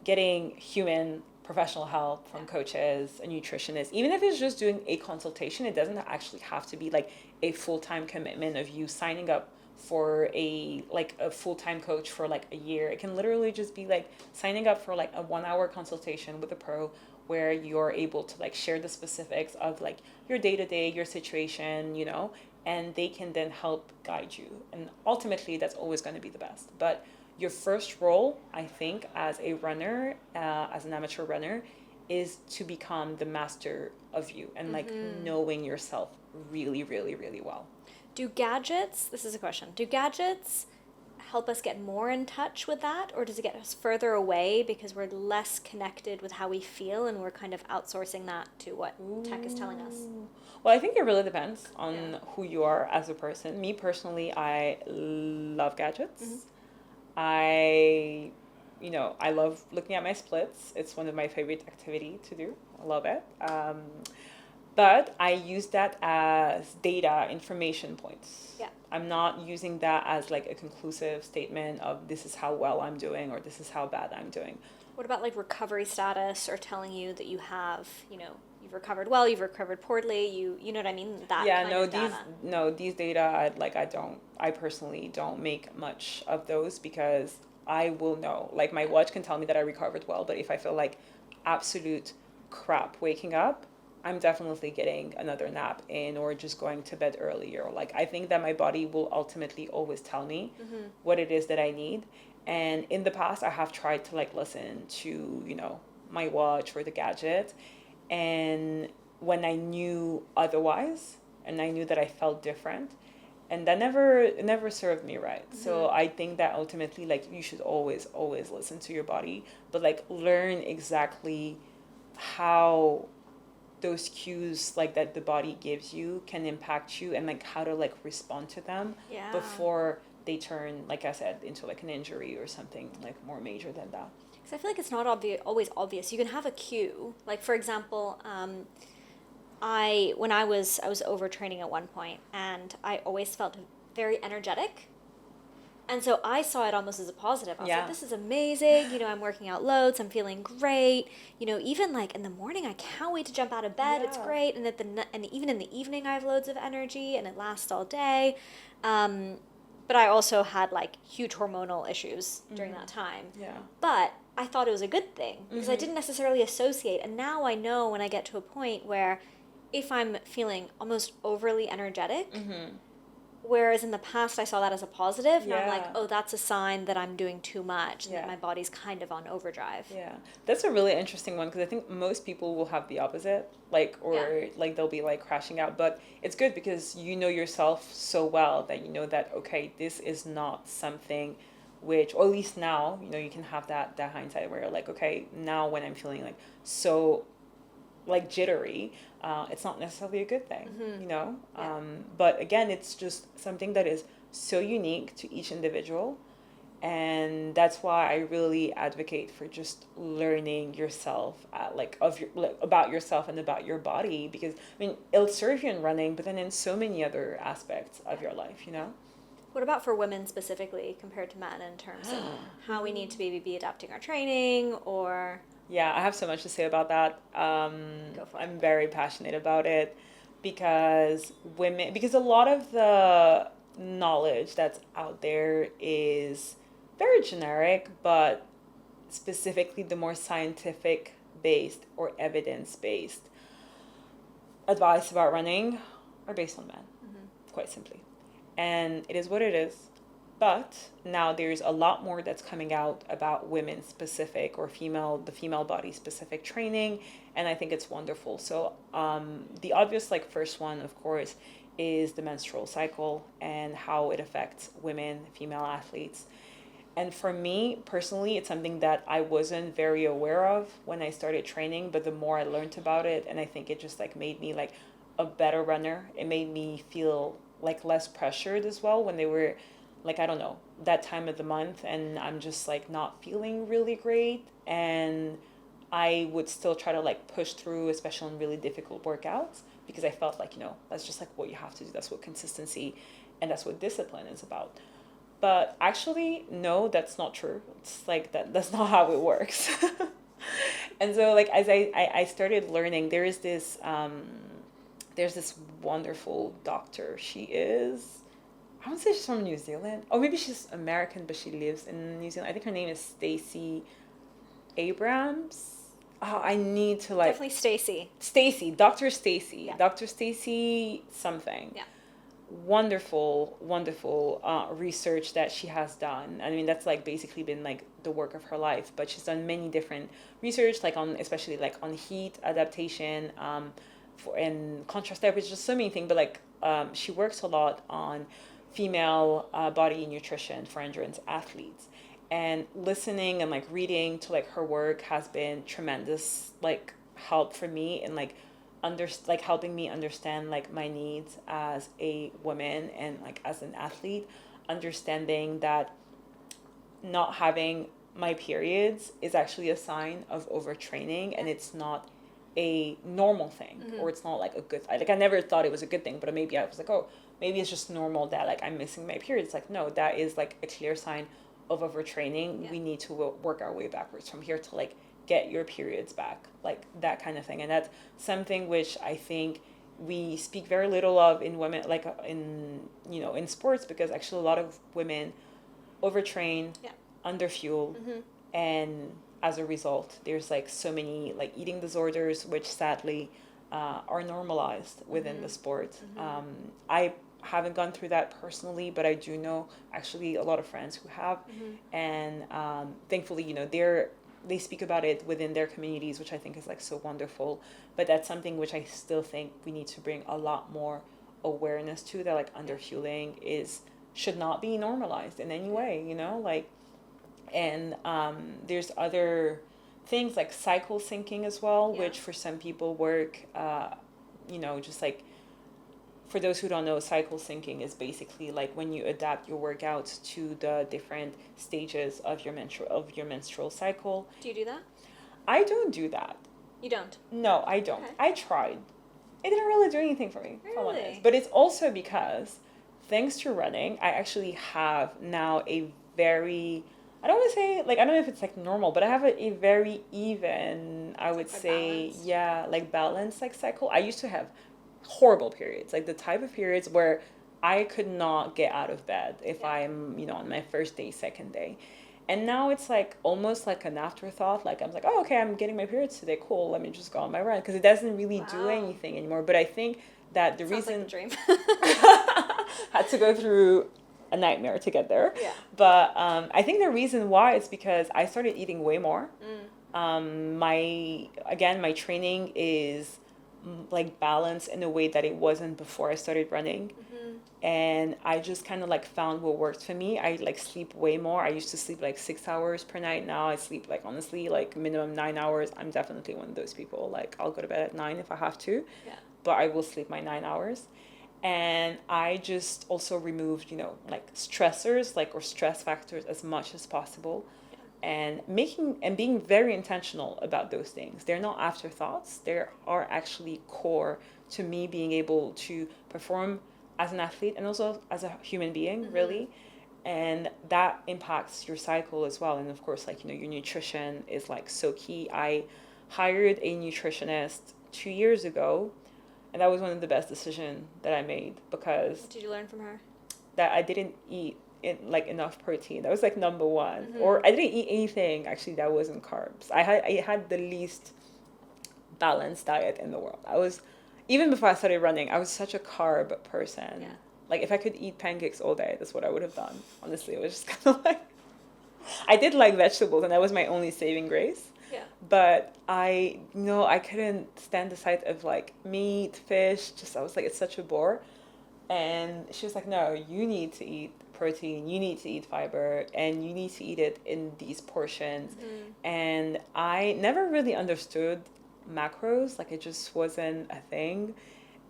getting human professional help from coaches, a nutritionist, even if it's just doing a consultation, it doesn't actually have to be like a full-time commitment of you signing up for a like a full-time coach for like a year. It can literally just be like signing up for like a 1 hour consultation with a pro, where you're able to like share the specifics of like your day-to-day, your situation, you know, and they can then help guide you. And ultimately that's always going to be the best. But your first role, I think, as a runner, as an amateur runner, is to become the master of you and like knowing yourself really, really, really well. Do gadgets, this is a question, do gadgets help us get more in touch with that, or does it get us further away because we're less connected with how we feel and we're kind of outsourcing that to what tech is telling us? Well, I think it really depends on who you are as a person. Me personally, I love gadgets. I love looking at my splits. It's one of my favorite activity to do. I love it. But I use that as data, information points. Yeah. I'm not using that as like a conclusive statement of this is how well I'm doing or this is how bad I'm doing. What about like recovery status, or telling you that you have, you know, you've recovered well, you've recovered poorly, you know what I mean? That kind of data. These data, I personally don't make much of those, because I will know. Like my watch can tell me that I recovered well, but if I feel like absolute crap waking up, I'm definitely getting another nap in or just going to bed earlier. Like I think that my body will ultimately always tell me what it is that I need. And in the past, I have tried to like listen to, you know, my watch or the gadget. And when I knew otherwise, and I knew that I felt different, and that never served me right. So I think that ultimately, like, you should always listen to your body, but like learn exactly how those cues like that the body gives you can impact you, and like how to like respond to them before they turn, like I said, into like an injury or something like more major than that. Because I feel like it's not always obvious. You can have a cue. Like, for example, when I was overtraining at one point, and I always felt very energetic. And so I saw it almost as a positive. I was like, this is amazing. You know, I'm working out loads. I'm feeling great. You know, even like in the morning, I can't wait to jump out of bed. It's great. And even in the evening, I have loads of energy, and it lasts all day. But I also had like huge hormonal issues during that time. Yeah. But I thought it was a good thing because I didn't necessarily associate. And now I know when I get to a point where if I'm feeling almost overly energetic, whereas in the past I saw that as a positive, now I'm like, oh, that's a sign that I'm doing too much and that my body's kind of on overdrive. Yeah, that's a really interesting one, because I think most people will have the opposite, like, or like they'll be like crashing out. But it's good because you know yourself so well that you know that, okay, this is not something which, or at least now, you know, you can have that hindsight where you're like, okay, now when I'm feeling like so like jittery, it's not necessarily a good thing, you know? But again, it's just something that is so unique to each individual. And that's why I really advocate for just learning yourself, about yourself and about your body, because I mean it'll serve you in running, but then in so many other aspects of your life, you know. What about for women specifically compared to men in terms of how we need to be adapting our training or? Yeah, I have so much to say about that. Go for it. I'm very passionate about it because a lot of the knowledge that's out there is very generic, but specifically the more scientific based or evidence based advice about running are based on men, quite simply. And it is what it is. But now there's a lot more that's coming out about women specific or the female body specific training, and I think it's wonderful. So the obvious first one, of course, is the menstrual cycle and how it affects women, female athletes. And for me personally, it's something that I wasn't very aware of when I started training, but the more I learned about it, and I think it just made me a better runner. It made me feel less pressured as well when they were I don't know, that time of the month, and I'm just not feeling really great, and I would still try to push through, especially on really difficult workouts, because I felt that's just what you have to do. That's what consistency and that's what discipline is about. But actually, no, that's not true. It's that's not how it works. And so as I started learning, there's this wonderful doctor. She is, I don't say she's from New Zealand. Or maybe she's American, but she lives in New Zealand. I think her name is Stacey Abrams. Oh, I need to Definitely Stacy. Dr. Stacy. Yeah. Dr. Stacy something. Yeah. Wonderful research that she has done. I mean, that's basically been the work of her life, but she's done many different research especially on heat adaptation, and contrast therapy, just so many things. But she works a lot on female body nutrition for endurance athletes, and listening and reading to her work has been tremendous help for me in helping me understand my needs as a woman and as an athlete, understanding that not having my periods is actually a sign of overtraining, and it's not a normal thing, or it's not a good, I never thought it was a good thing, but maybe I was oh, maybe it's just normal that I'm missing my periods. No, that is a clear sign of overtraining. We need to work our way backwards from here to get your periods back, that kind of thing. And that's something which I think we speak very little of in women, in sports, because actually a lot of women overtrain, underfuel, and as a result, there's so many eating disorders, which sadly are normalized within the sport. I haven't gone through that personally, but I do know actually a lot of friends who have, and thankfully, they speak about it within their communities, which I think is so wonderful. But that's something which I still think we need to bring a lot more awareness to, that underfueling should not be normalized in any way, and there's other things like cycle syncing as well, which for some people work, just for those who don't know, cycle syncing is basically when you adapt your workouts to the different stages of your menstrual cycle. Do you do that? I don't do that. You don't? No, I don't. Okay. I tried. It didn't really do anything for me. Really? But it's also because, thanks to running, I actually have now a very, I don't want to say, I don't know if it's normal, but I have a very even, I would say, balanced cycle. I used to have horrible periods, the type of periods where I could not get out of bed if I'm, on my first day, second day. And now it's almost an afterthought. I'm oh, okay, I'm getting my periods today. Cool. Let me just go on my run, because it doesn't really do anything anymore. But I think that the reason like a dream. had to go through a nightmare to get there. Yeah. But I think the reason why is because I started eating way more. My training is balanced in a way that it wasn't before I started running. And I just kind of found what worked for me. I sleep way more. I used to sleep 6 hours per night. Now I sleep honestly minimum 9 hours. I'm definitely one of those people. I'll go to bed at 9 if I have to. Yeah. But I will sleep my 9 hours. And I just also removed, like stressors, like or stress factors as much as possible, and being very intentional about those things. They're not afterthoughts. They are actually core to me being able to perform as an athlete and also as a human being, really. And that impacts your cycle as well. And of course, like, your nutrition is like so key. I hired a nutritionist 2 years ago, and that was one of the best decisions that I made, because What did you learn from her? that I didn't eat like enough protein. That was like number one. Or I didn't eat anything actually that wasn't carbs. I had the least balanced diet in the world. I was, even before I started running, I was such a carb person. Yeah. Like if I could eat pancakes all day, that's what I would have done. Honestly, it was just kind of like, I did like vegetables, and that was my only saving grace. Yeah. But I couldn't stand the sight of like meat, fish. Just, I was like, it's such a bore. And she was like, no, you need to eat protein, you need to eat fiber, and you need to eat it in these portions. And I never really understood macros. Like, it just wasn't a thing.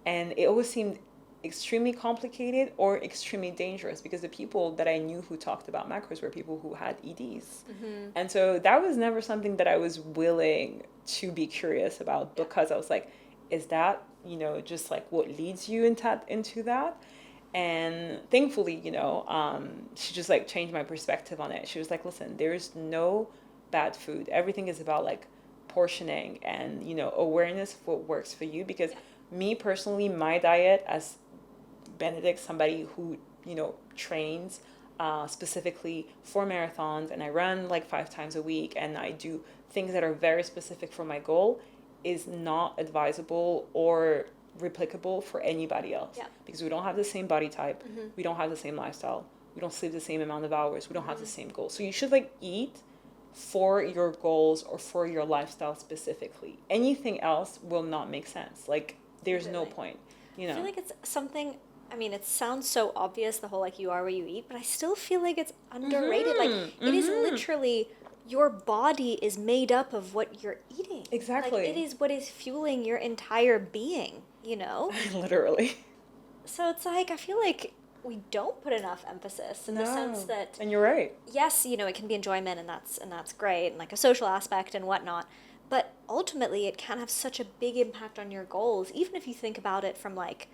And it always seemed extremely complicated or extremely dangerous, because the people that I knew who talked about macros were people who had EDs. And so that was never something that I was willing to be curious about, because I was like, is that, just like what leads you into that? And thankfully, she just like changed my perspective on it. She was like, listen, there's no bad food. Everything is about like portioning and, awareness of what works for you. Because me personally, my diet as Benedicte, somebody who, trains specifically for marathons, and I run like 5 times a week, and I do things that are very specific for my goal, is not advisable or replicable for anybody else. Because we don't have the same body type, we don't have the same lifestyle, we don't sleep the same amount of hours, we don't have the same goals. So you should like eat for your goals or for your lifestyle specifically. Anything else will not make sense. Like, there's no point, I feel like it's something, I mean, it sounds so obvious, the whole like you are what you eat, but I still feel like it's underrated. Like, it is literally, your body is made up of what you're eating. Exactly. Like, it is what is fueling your entire being, Literally. So it's like, I feel like we don't put enough emphasis in the sense that, and you're right. yes, it can be enjoyment, and that's great, and like a social aspect and whatnot, but ultimately it can have such a big impact on your goals, even if you think about it from like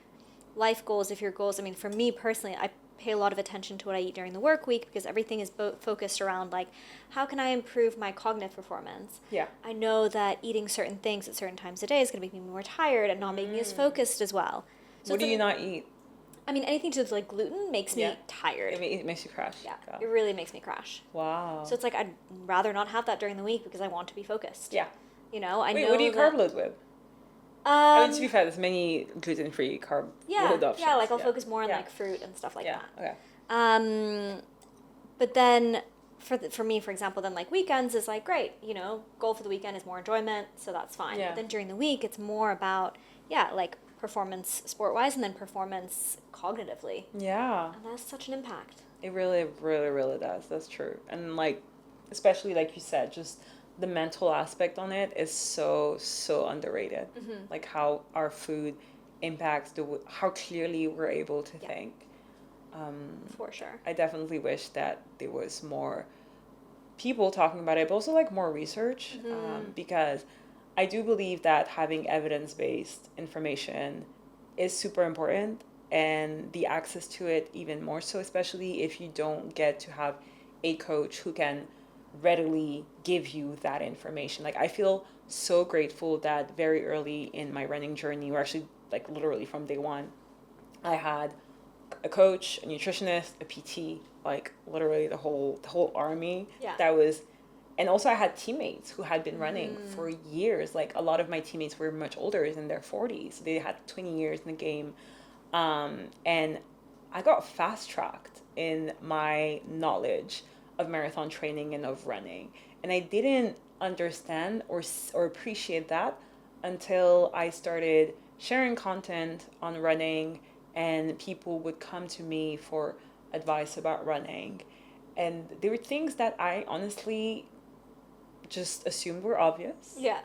life goals. If your goals, I mean, for me personally, I pay a lot of attention to what I eat during the work week, because everything is focused around like, how can I improve my cognitive performance? I know that eating certain things at certain times of day is going to make me more tired and not make me as focused as well. So what do you not eat? I mean, anything to do with like gluten makes me tired. It makes you crash. Yeah, it really makes me crash. Wow. So it's like, I'd rather not have that during the week, because I want to be focused. Yeah. I know. What do you carb load with? I mean, to be fair, there's many gluten-free carb load options. Yeah, like I'll focus more on like fruit and stuff like that. Okay. But then for me, for example, then like weekends is like, great, goal for the weekend is more enjoyment, so that's fine. But then during the week, it's more about, like performance sport-wise, and then performance cognitively. Yeah. And that's such an impact. It really, really, really does. That's true. And like, especially like you said, just the mental aspect on it is so underrated. Like how our food impacts how clearly we're able to think. For sure. I definitely wish that there was more people talking about it, but also like more research, because I do believe that having evidence-based information is super important, and the access to it even more so, especially if you don't get to have a coach who can readily give you that information. Like, I feel so grateful that very early in my running journey, or actually like literally from day one, I had a coach, a nutritionist, a PT, like literally the whole army. That was, and also I had teammates who had been running for years. Like, a lot of my teammates were much older, in their 40s. They had 20 years in the game. And I got fast-tracked in my knowledge of marathon training and of running. And I didn't understand or appreciate that until I started sharing content on running, and people would come to me for advice about running. And there were things that I honestly just assumed were obvious. Yeah.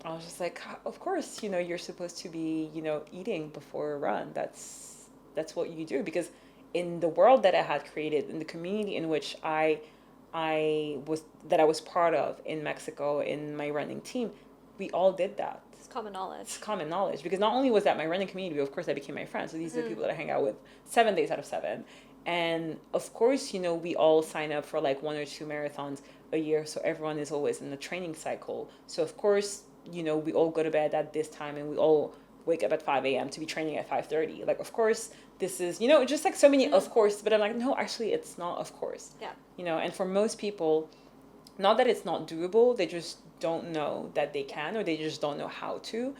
I was just like, of course, you're supposed to be, eating before a run. That's what you do, because in the world that I had created, in the community in which I was part of in Mexico, in my running team, we all did that. It's common knowledge. It's common knowledge, because not only was that my running community, but of course I became my friends. So these are the people that I hang out with 7 days out of 7. And of course, we all sign up for like 1 or 2 marathons a year. So everyone is always in the training cycle. So of course, we all go to bed at this time and we all wake up at 5 a.m. to be training at 5:30. Like, of course, this is, just like so many of course, but I'm like, no, actually it's not of course. Yeah. And for most people, not that it's not doable, they just don't know that they can, or they just don't know how to.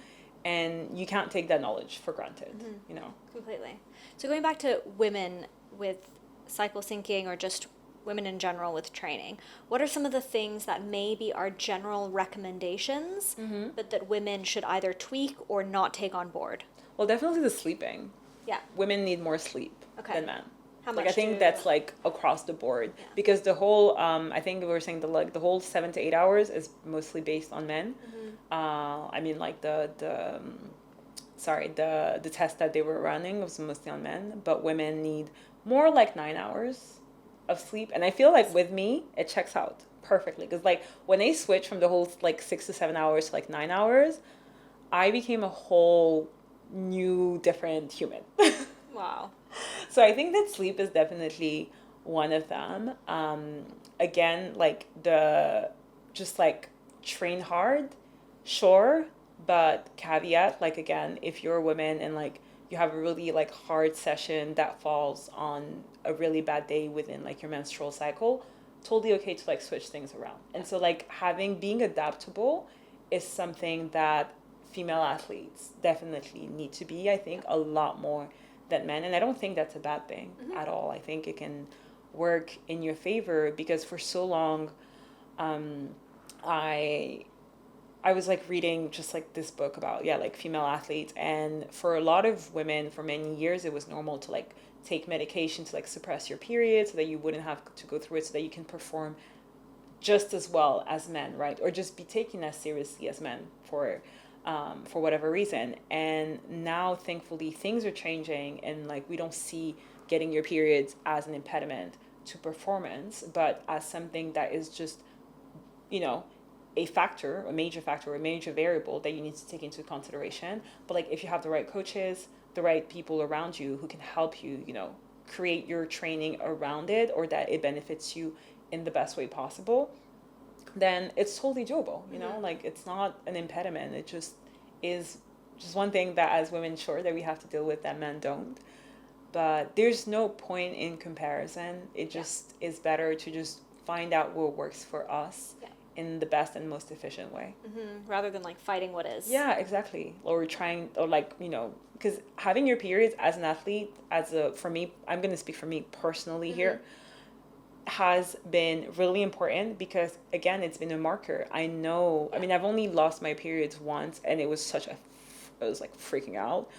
And you can't take that knowledge for granted, Completely. So going back to women with cycle syncing, or just women in general with training, what are some of the things that maybe are general recommendations, but that women should either tweak or not take on board? Well, definitely the sleeping. Yeah. Women need more sleep than men. How much? I think that's like across the board, because the whole I think we were saying the whole 7 to 8 hours is mostly based on men. I mean, like the test that they were running was mostly on men, but women need more like 9 hours of sleep. And I feel like with me, it checks out perfectly, because like when they switched from the whole like 6 to 7 hours to like 9 hours, I became a whole new different human. Wow. So I think that sleep is definitely one of them. Again, like just like train hard, sure, but caveat, like again, if you're a woman and like you have a really like hard session that falls on a really bad day within like your menstrual cycle, totally okay to like switch things around. And so like being adaptable is something that female athletes definitely need to be, I think, a lot more than men. And I don't think that's a bad thing at all. I think it can work in your favor, because for so long, I was like reading just like this book about like female athletes, and for a lot of women for many years it was normal to like take medication to like suppress your period so that you wouldn't have to go through it, so that you can perform just as well as men, right? Or just be taken as seriously as men for whatever reason. And now thankfully things are changing, and like we don't see getting your periods as an impediment to performance, but as something that is just a factor, a major factor, a major variable that you need to take into consideration. But like if you have the right coaches, the right people around you who can help you, create your training around it, or that it benefits you in the best way possible, then it's totally doable. Like it's not an impediment. It just is just one thing that as women, sure, that we have to deal with that men don't. But there's no point in comparison. It just is better to just find out what works for us in the best and most efficient way. Rather than like fighting what is. Yeah, exactly. Or trying, or like, because having your periods as an athlete, for me, I'm going to speak for me personally here, has been really important, because again, it's been a marker. I know, I mean, I've only lost my periods once, and it was I was like freaking out.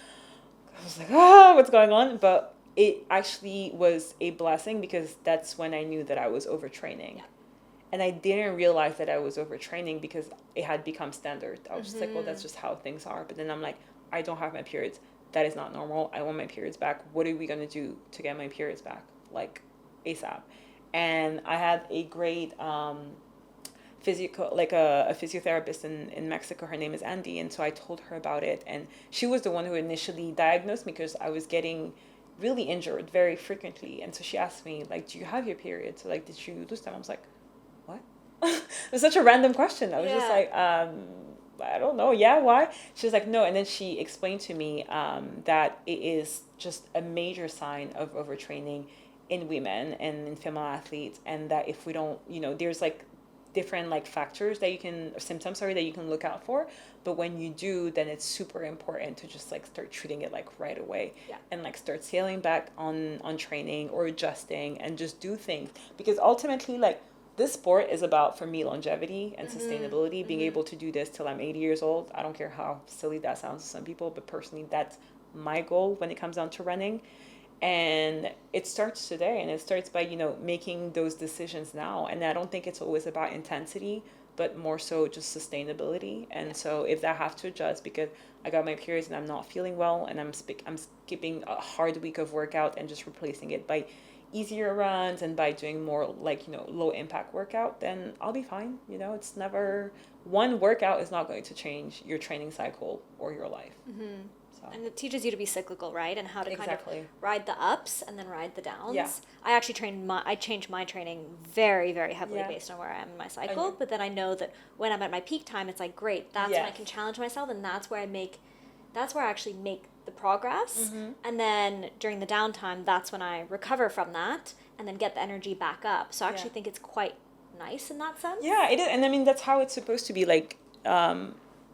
I was like, what's going on? But it actually was a blessing, because that's when I knew that I was overtraining. Yeah. And I didn't realize that I was overtraining because it had become standard. I was just like, well, that's just how things are. But then I'm like, I don't have my periods. That is not normal. I want my periods back. What are we going to do to get my periods back? Like ASAP. And I had a great a physiotherapist in Mexico. Her name is Andy. And so I told her about it. And she was the one who initially diagnosed me, because I was getting really injured very frequently. And so she asked me, like, do you have your periods? So like, did you lose them? I was like, what? It was such a random question. I was just like, I don't know. Yeah, why? She was like, no. And then she explained to me that it is just a major sign of overtraining in women and in female athletes. And that if we don't, there's like different like factors that you can, symptoms, that you can look out for. But when you do, then it's super important to just like start treating it like right away. And like start scaling back on training or adjusting, and just do things. Because ultimately, like, this sport is about, for me, longevity and sustainability, being able to do this till I'm 80 years old. I don't care how silly that sounds to some people, but personally, that's my goal when it comes down to running. And it starts today, and it starts by, making those decisions now. And I don't think it's always about intensity, but more so just sustainability. And so if I have to adjust because I got my periods and I'm not feeling well, and I'm skipping a hard week of workout and just replacing it by easier runs and by doing more like, low impact workout, then I'll be fine. It's never, one workout is not going to change your training cycle or your life. So. And it teaches you to be cyclical, right? And how to kind Exactly. of ride the ups and then ride the downs. Yeah. I actually I changed my training very, very heavily Yeah. based on where I am in my cycle. But then I know that when I'm at my peak time, it's like, great, that's when I can challenge myself, and that's where I actually make the progress. And then during the downtime, that's when I recover from that and then get the energy back up. So I actually think it's quite nice in that sense. Yeah, it is. And I mean, that's how it's supposed to be, like,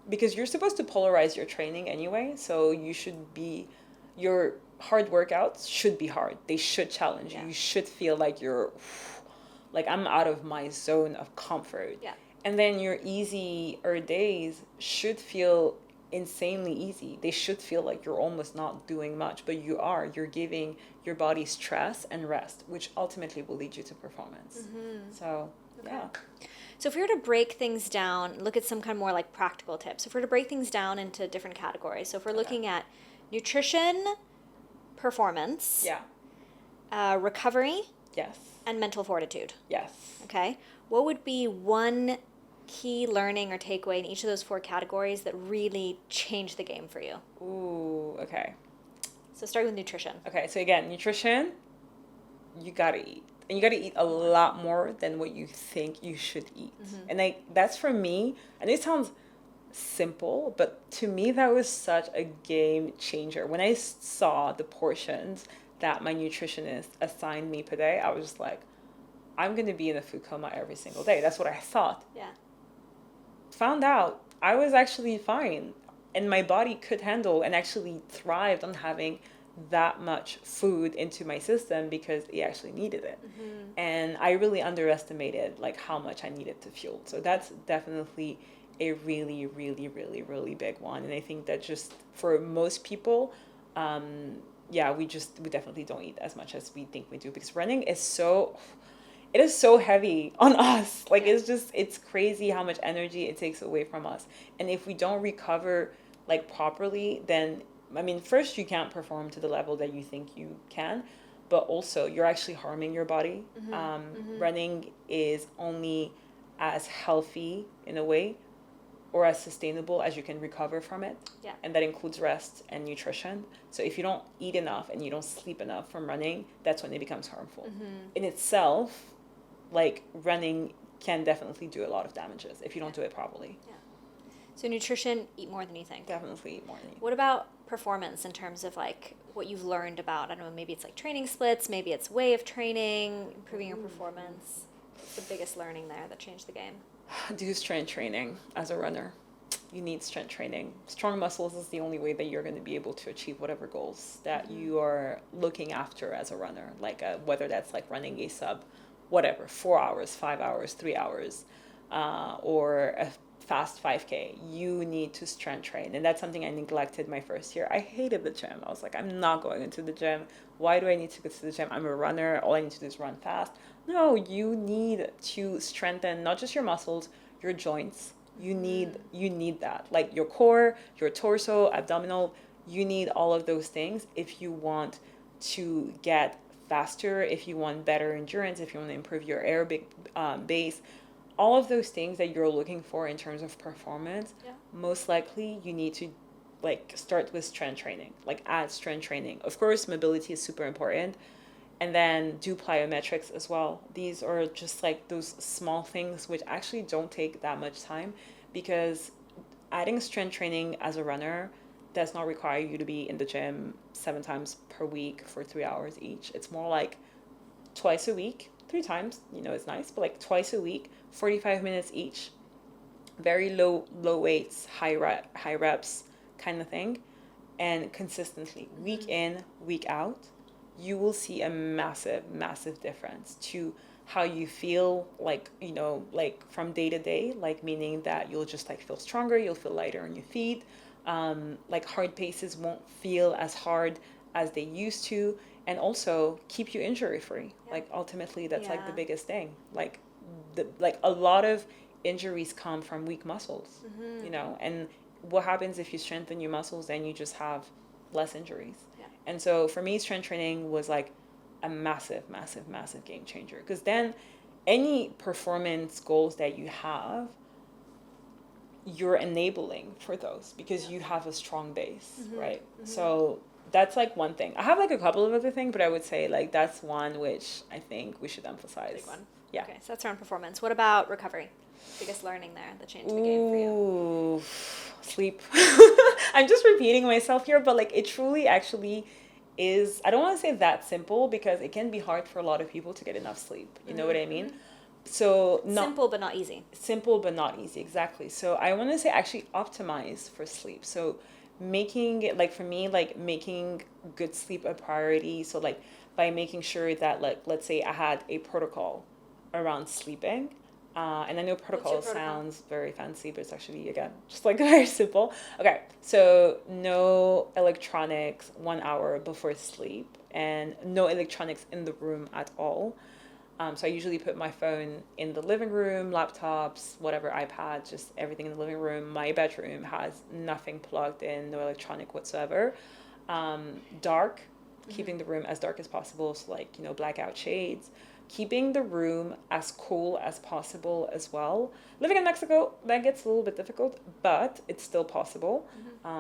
because you're supposed to polarize your training anyway. So your hard workouts should be hard. They should challenge you. You should feel like I'm out of my zone of comfort. Yeah. And then your easier days should feel insanely easy. They should feel like you're almost not doing much, but you're giving your body stress and rest, which ultimately will lead you to performance. So yeah. So if we were to break things down, look at some kind of more like practical tips. If we were to break things down into different categories, so if we're looking at nutrition, performance, recovery, Yes. and mental fortitude. Yes. Okay. What would be one key learning or takeaway in each of those 4 categories that really changed the game for you? Ooh, okay. So starting with nutrition. Okay, so again, nutrition, you gotta eat. And you gotta eat a lot more than what you think you should eat. And that's for me, and it sounds simple, but to me that was such a game changer. When I saw the portions that my nutritionist assigned me per day, I was just like, I'm gonna be in a food coma every single day. That's what I thought. Yeah. Found out I was actually fine, and my body could handle and actually thrived on having that much food into my system because it actually needed it. And I really underestimated like how much I needed to fuel. So that's definitely a really, really, really, really big one. And I think that just for most people, we definitely don't eat as much as we think we do, because running is it is so heavy on us. Like, it's crazy how much energy it takes away from us. And if we don't recover like properly, then, I mean, first, you can't perform to the level that you think you can, but also you're actually harming your body. Running is only as healthy in a way, or as sustainable as you can recover from it. Yeah. And that includes rest and nutrition. So if you don't eat enough and you don't sleep enough from running, that's when it becomes harmful. In itself, like, running can definitely do a lot of damages if you don't do it properly. Yeah. So nutrition, eat more than you think. Definitely eat more than you think. What about performance in terms of like what you've learned about, I don't know, maybe it's like training splits, maybe it's way of training, improving your performance? What's the biggest learning there that changed the game? Do strength training as a runner. You need strength training. Strong muscles is the only way that you're going to be able to achieve whatever goals that you are looking after as a runner, like whether that's like running a sub, whatever, 4 hours, 5 hours, 3 hours, or a fast 5K. You need to strength train. And that's something I neglected my first year. I hated the gym. I was like, I'm not going into the gym. Why do I need to go to the gym? I'm a runner. All I need to do is run fast. No, you need to strengthen not just your muscles, your joints. You need that. Like your core, your torso, abdominal, you need all of those things if you want to get faster, if you want better endurance, if you want to improve your aerobic base. All of those things that you're looking for in terms of performance, most likely you need to like start with strength training, like add strength training. Of course, mobility is super important. And then do plyometrics as well. These are just like those small things which actually don't take that much time, because adding strength training as a runner does not require you to be in the gym 7 times per week for 3 hours each. It's more like twice a week, 3 times, it's nice, but like twice a week, 45 minutes each, very low weights, high reps kind of thing, and consistently, week in, week out. You will see a massive difference to how you feel, like, like from day to day, like meaning that you'll just like feel stronger, you'll feel lighter on your feet. Like hard paces won't feel as hard as they used to, and also keep you injury free. Like ultimately that's like the biggest thing. Like a lot of injuries come from weak muscles, and what happens if you strengthen your muscles, then you just have less injuries. Yeah. And so for me, strength training was like a massive, massive, massive game changer, because then any performance goals that you have, you're enabling for those because you have a strong base, right? So that's like one thing. I have like a couple of other things, but I would say like that's one which I think we should emphasize. Big one. Yeah. Okay, so that's around performance. What about recovery? Biggest learning there that changed the game for you? Ooh, sleep. I'm just repeating myself here, but like it truly actually is. I don't want to say that simple because it can be hard for a lot of people to get enough sleep. You know what I mean? So Simple but not easy. Simple but not easy, exactly. So I want to say actually optimize for sleep. So making it, like for me, like making good sleep a priority. So like by making sure that, like, let's say I had a protocol around sleeping. And I know protocol sounds very fancy, but it's actually, again, just like very simple. Okay, so no electronics 1 hour before sleep, and no electronics in the room at all. So I usually put my phone in the living room, laptops, whatever, iPad, just everything in the living room. My bedroom has nothing plugged in, no electronic whatsoever. Dark, keeping the room as dark as possible, so like, blackout shades. Keeping the room as cool as possible as well. Living in Mexico, that gets a little bit difficult, but it's still possible.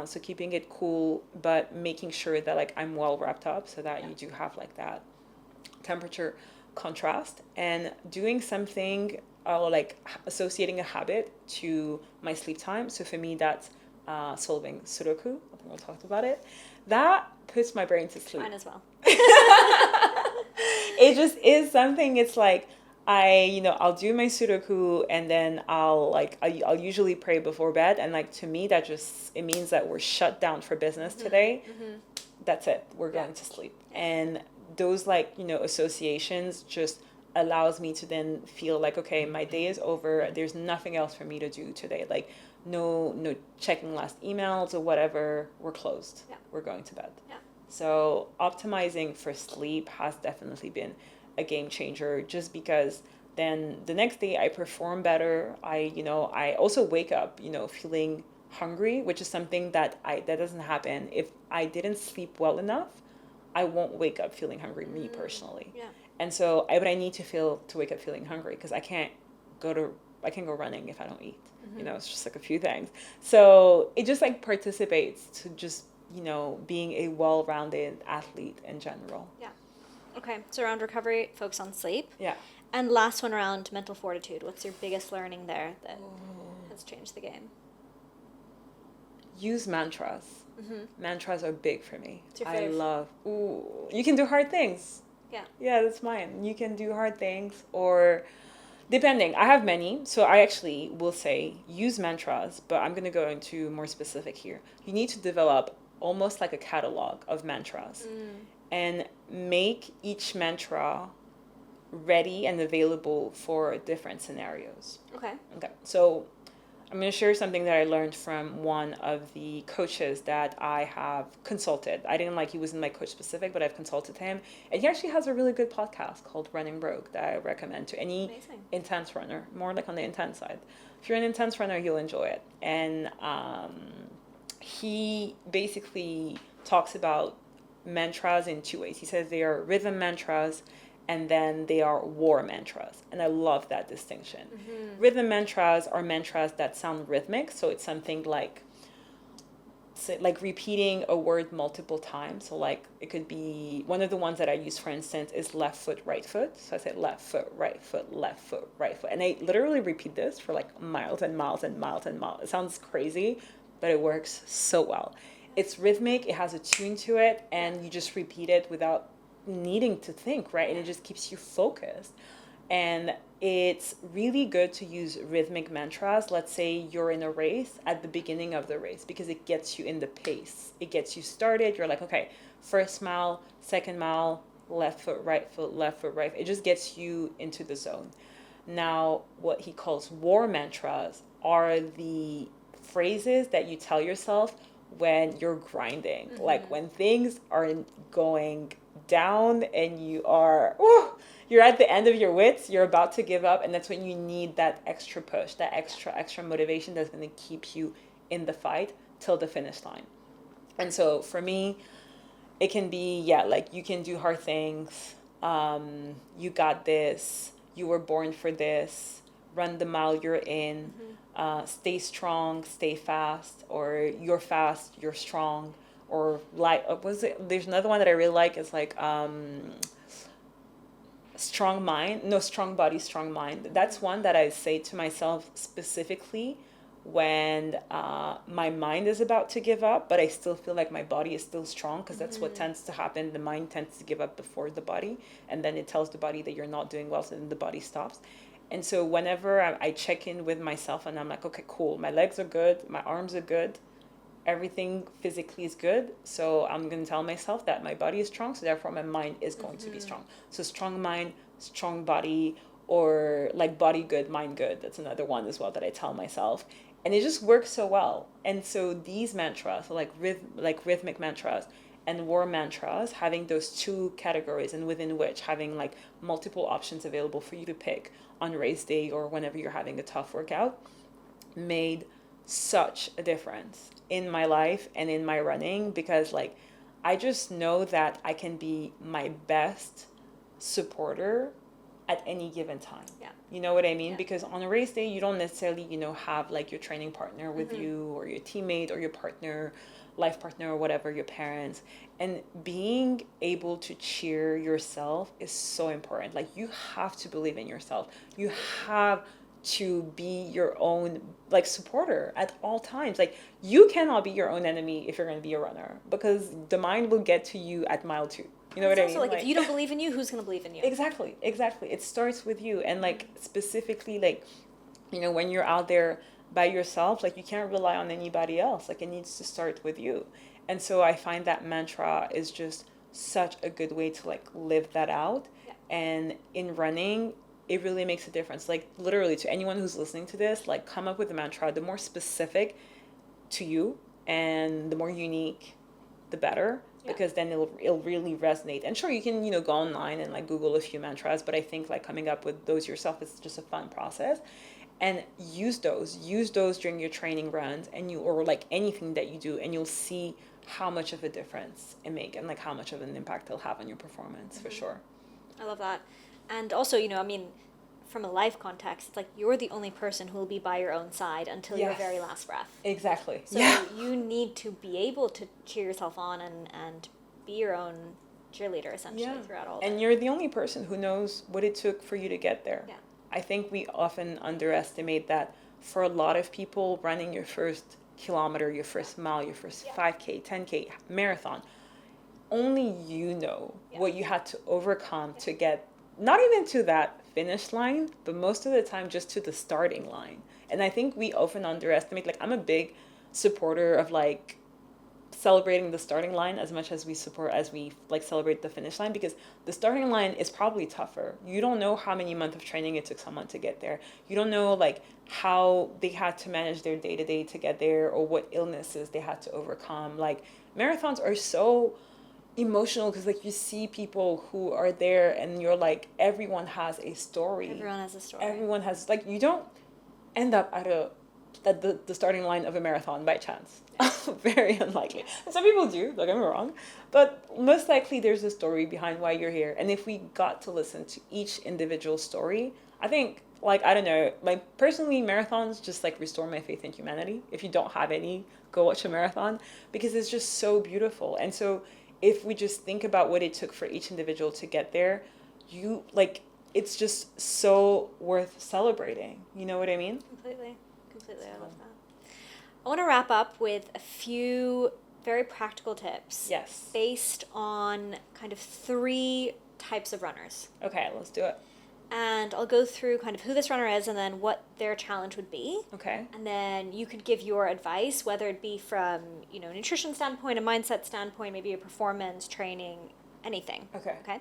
So keeping it cool, but making sure that like I'm well wrapped up so that you do have like that temperature contrast, and doing something like associating a habit to my sleep time. So for me, that's solving Sudoku. I think we talked about it. That puts my brain to sleep. Mine as well. It just is something. It's like I'll do my Sudoku, and then I'll usually pray before bed, and like to me that just, it means that we're shut down for business today. That's it. We're going to sleep. And those associations just allows me to then feel like, okay, my day is over. There's nothing else for me to do today. Like no checking last emails or whatever. We're closed. Yeah. We're going to bed. Yeah. So optimizing for sleep has definitely been a game changer, just because then the next day I perform better. I also wake up, feeling hungry, which is something that doesn't happen if I didn't sleep well enough. I won't wake up feeling hungry, me personally. Yeah. And so but I need to wake up feeling hungry, because I can't go running if I don't eat. It's just like a few things. So it just like participates to just, being a well-rounded athlete in general. Yeah. Okay. So around recovery, focus on sleep. Yeah. And last one around mental fortitude. What's your biggest learning there that has changed the game? Use mantras. Mantras are big for me. What's your I fave? love, you can do hard things. Yeah. Yeah, that's mine. You can do hard things, or depending. I have many, so I actually will say use mantras, but I'm going to go into more specific here. You need to develop almost like a catalog of mantras and make each mantra ready and available for different scenarios. Okay. So I'm going to share something that I learned from one of the coaches that I have consulted. He wasn't my coach specific, but I've consulted him. And he actually has a really good podcast called Running Rogue that I recommend to any intense runner, more like on the intense side. If you're an intense runner, you'll enjoy it. And he basically talks about mantras in two ways. He says they are rhythm mantras, and then they are war mantras. And I love that distinction. Rhythm mantras are mantras that sound rhythmic. So it's something like repeating a word multiple times. So like it could be, one of the ones that I use, for instance, is left foot, right foot. So I say left foot, right foot, left foot, right foot. And I literally repeat this for like miles and miles and miles and miles. It sounds crazy, but it works so well. It's rhythmic, it has a tune to it, and you just repeat it without needing to think, right? And it just keeps you focused. And it's really good to use rhythmic mantras. Let's say you're in a race at the beginning of the race, because it gets you in the pace. It gets you started. You're like, okay, first mile, second mile, left foot, right foot, left foot, right foot. It just gets you into the zone. Now, what he calls war mantras are the phrases that you tell yourself when you're grinding, like when things aren't going down and you're at the end of your wits, you're about to give up, and that's when you need that extra push, that extra motivation that's going to keep you in the fight till the finish line. And so for me, it can be, like you can do hard things. You got this. You were born for this. Run the mile you're in. Stay strong, stay fast, or you're fast, you're strong, or there's another one that I really like. It's like strong mind, no, strong body, strong mind. That's one that I say to myself specifically when my mind is about to give up, but I still feel like my body is still strong, because that's what tends to happen. The mind tends to give up before the body, and then it tells the body that you're not doing well, so then the body stops. And so whenever I check in with myself and I'm like, okay, cool, my legs are good, my arms are good, everything physically is good. So I'm going to tell myself that my body is strong, so therefore my mind is going to be strong. So strong mind, strong body, or like body good, mind good. That's another one as well that I tell myself. And it just works so well. And so these mantras, like rhythmic mantras and war mantras, having those two categories, and within which having like multiple options available for you to pick on race day or whenever you're having a tough workout, made such a difference in my life and in my running, because like I just know that I can be my best supporter at any given time. Yeah. You know what I mean? Yeah. Because on a race day, you don't necessarily, have like your training partner with you, or your teammate, or your partner, life partner, or whatever, your parents. And being able to cheer yourself is so important. Like, you have to believe in yourself. You have to be your own like supporter at all times. Like, you cannot be your own enemy if you're going to be a runner, because the mind will get to you at mile 2. You know what I mean? Also, like, if you don't believe in you, who's going to believe in you? Exactly. It starts with you. And like, specifically, like, when you're out there by yourself, like, you can't rely on anybody else. Like, it needs to start with you. And so I find that mantra is just such a good way to like live that out. Yeah. And in running, it really makes a difference. Like, literally, to anyone who's listening to this, like, come up with a mantra. The more specific to you and the more unique, the better. Yeah. Because then it'll really resonate. And sure, you can go online and like Google a few mantras, but I think like coming up with those yourself is just a fun process. And use those during your training runs, or like anything that you do, and you'll see how much of a difference it makes, and like how much of an impact it'll have on your performance. For sure. I love that. And also, from a life context, it's like you're the only person who will be by your own side until your very last breath. Exactly. So you need to be able to cheer yourself on and be your own cheerleader, essentially, throughout all that. And you're the only person who knows what it took for you to get there. Yeah. I think we often underestimate that for a lot of people, running your first kilometer, your first mile, your first 5K, 10K, marathon, only you know what you had to overcome to get, not even to that finish line, but most of the time just to the starting line. And I think we often underestimate, like, I'm a big supporter of like celebrating the starting line as much as we like celebrate the finish line, because the starting line is probably tougher. You don't know how many months of training it took someone to get there. You don't know like how they had to manage their day-to-day to get there, or what illnesses they had to overcome. Like, marathons are so emotional, because like you see people who are there and you're like, everyone has a story. Everyone has, like, you don't end up at the starting line of a marathon by chance. Very unlikely. Some people do, don't get me wrong, but most likely there's a story behind why you're here. And if we got to listen to each individual story, I think, like, I don't know, like, personally, marathons just like restore my faith in humanity. If you don't have any, go watch a marathon, because it's just so beautiful. And so if we just think about what it took for each individual to get there, it's just so worth celebrating. You know what I mean? Completely. I love that. I want to wrap up with a few very practical tips. Yes. Based on kind of 3 types of runners. Okay, let's do it. And I'll go through kind of who this runner is and then what their challenge would be. Okay. And then you could give your advice, whether it be from, a nutrition standpoint, a mindset standpoint, maybe a performance, training, anything. Okay.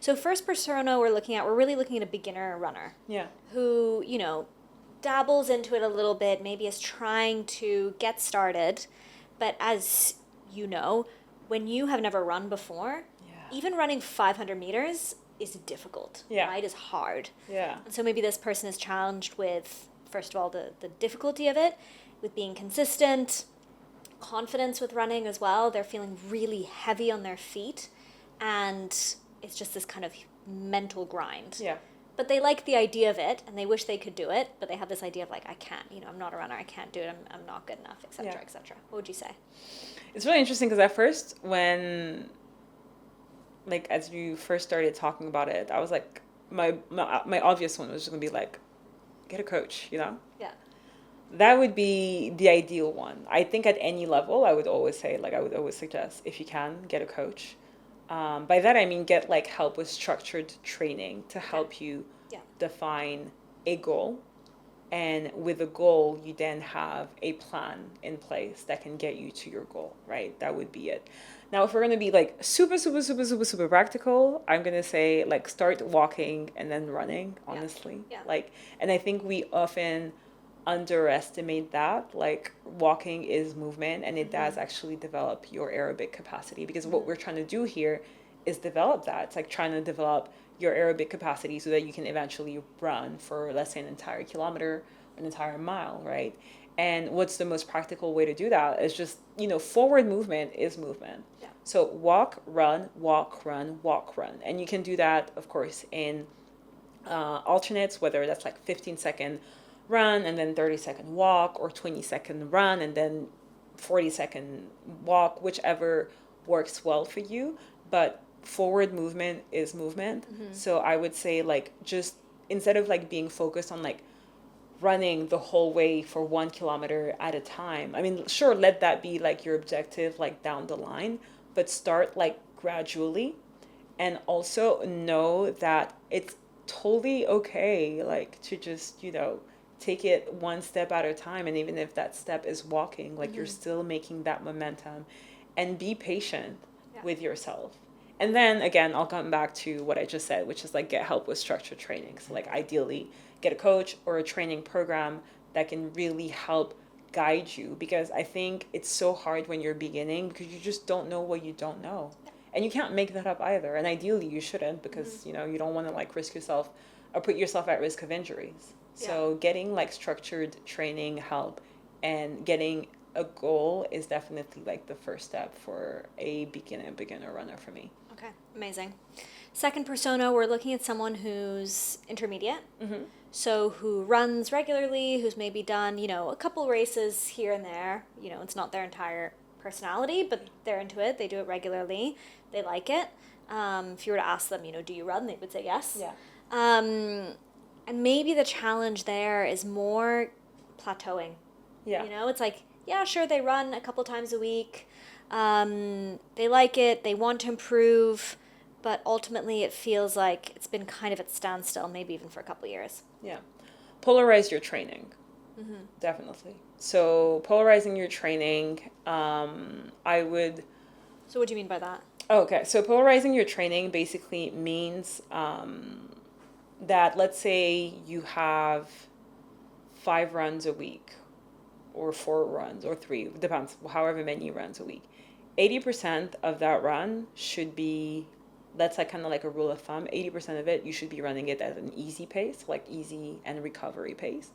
So first persona we're really looking at a beginner runner. Yeah. Who, dabbles into it a little bit, maybe is trying to get started. But as you know, when you have never run before, even running 500 meters is difficult, right? Is hard. Yeah. And so maybe this person is challenged with, first of all, the difficulty of it, with being consistent, confidence with running as well. They're feeling really heavy on their feet, and it's just this kind of mental grind. Yeah. But they like the idea of it, and they wish they could do it, but they have this idea of like, I can't, I'm not a runner, I can't do it, I'm not good enough, etc., etc. What would you say? It's really interesting because at first, when, like, as you first started talking about it, I was like, my obvious one was just gonna be like, get a coach, Yeah. That would be the ideal one. I think at any level, I would always say, like, I would always suggest, if you can, get a coach. By that, I mean, get, like, help with structured training to help you define a goal. And with a goal, you then have a plan in place that can get you to your goal, right? That would be it. Now, if we're going to be, like, super practical, I'm going to say, like, start walking and then running, honestly. Yeah. Like, and I think we often underestimate that. Like, walking is movement, and it does actually develop your aerobic capacity, because what we're trying to do here is develop that. It's like trying to develop your aerobic capacity so that you can eventually run for, let's say, an entire kilometer, an entire mile, right? And what's the most practical way to do that is just, forward movement is movement. Yeah. So walk, run, walk, run, walk, run. And you can do that, of course, in alternates, whether that's like 15-second run and then 30-second walk, or 20-second run and then 40-second walk, whichever works well for you. But forward movement is movement. So I would say, like, just instead of like being focused on like running the whole way for 1 kilometer at a time, I mean, sure, let that be like your objective, like down the line, but start like gradually. And also know that it's totally okay, like, to just, take it one step at a time. And even if that step is walking, like, you're still making that momentum, and be patient with yourself. And then again, I'll come back to what I just said, which is like, get help with structured training. So like, ideally get a coach or a training program that can really help guide you, because I think it's so hard when you're beginning, because you just don't know what you don't know. And you can't make that up either. And ideally you shouldn't, because, you don't want to like risk yourself or put yourself at risk of injuries. So getting like structured training help and getting a goal is definitely like the first step for a beginner runner for me. Okay, amazing. Second persona, we're looking at someone who's intermediate. So who runs regularly, who's maybe done, a couple races here and there. It's not their entire personality, but they're into it. They do it regularly. They like it. If you were to ask them, do you run? They would say yes. Yeah. And maybe the challenge there is more plateauing. Yeah. It's like, yeah, sure, they run a couple times a week. They like it. They want to improve. But ultimately, it feels like it's been kind of at standstill, maybe even for a couple of years. Yeah. Polarize your training. Definitely. So polarizing your training, I would... So what do you mean by that? Okay, so polarizing your training basically means that, let's say you have 5 runs a week, or 4 runs, or 3, depends, however many runs a week. 80% of that run should be, that's like kind of like a rule of thumb, 80% of it, you should be running it at an easy pace, like easy and recovery pace.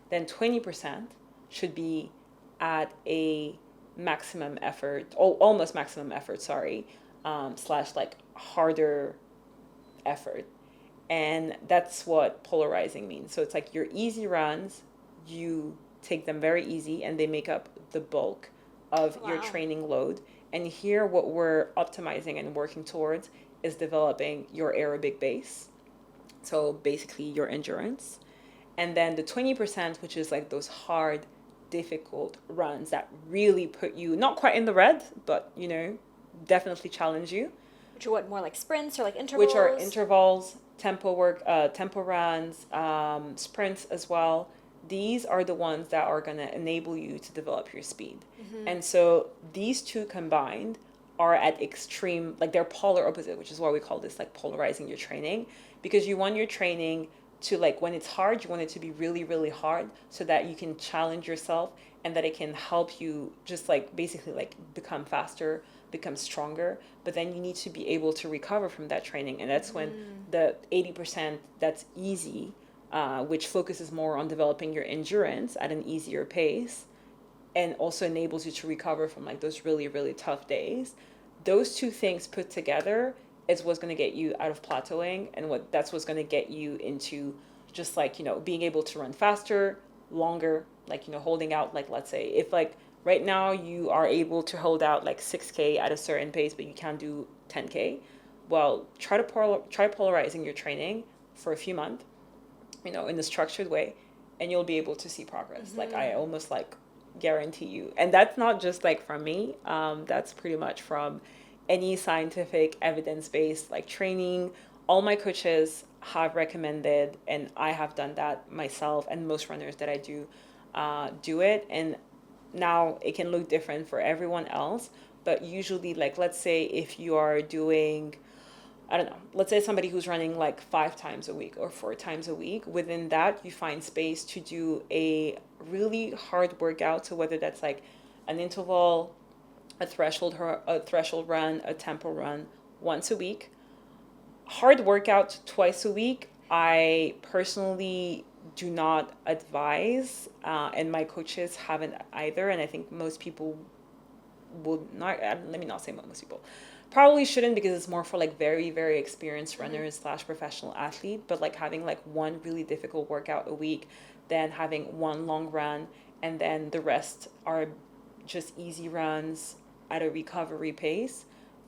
Then 20% should be at a maximum effort, almost maximum effort, / like harder effort. And that's what polarizing means. So it's like your easy runs, you take them very easy, and they make up the bulk of your training load. And here, what we're optimizing and working towards is developing your aerobic base. So basically your endurance. And then the 20%, which is like those hard, difficult runs that really put you not quite in the red, but, definitely challenge you. Which are what, more like sprints or like intervals? Which are intervals, tempo runs, sprints as well. These are the ones that are going to enable you to develop your speed. And so these two combined are at extreme, like they're polar opposite, which is why we call this like polarizing your training, because you want your training to like when it's hard, you want it to be really, really hard so that you can challenge yourself and that it can help you just like basically like become faster, become stronger. But then you need to be able to recover from that training. And that's when the 80% that's easy, which focuses more on developing your endurance at an easier pace and also enables you to recover from like those really, really tough days. Those two things put together is what's going to get you out of plateauing, and that's what's going to get you into just like, being able to run faster, longer, like, holding out, like, let's say if like right now you are able to hold out like 6K at a certain pace, but you can't do 10K. Well, try polarizing your training for a few months, in a structured way, and you'll be able to see progress. Like I almost like guarantee you. And that's not just like from me. That's pretty much from any scientific evidence-based like training. All my coaches have recommended, and I have done that myself, and most runners that I do it. And now it can look different for everyone else, but usually like let's say if you are doing, I don't know, let's say somebody who's running like 5 times a week or 4 times a week, within that you find space to do a really hard workout. So whether that's like an interval, a threshold run, a tempo run once a week, hard workout twice a week, I personally do not advise, and my coaches haven't either. And I think most people will not, let me not say most people, probably shouldn't, because it's more for like very, very experienced runners / professional athlete. But like having like one really difficult workout a week, then having one long run, and then the rest are just easy runs at a recovery pace,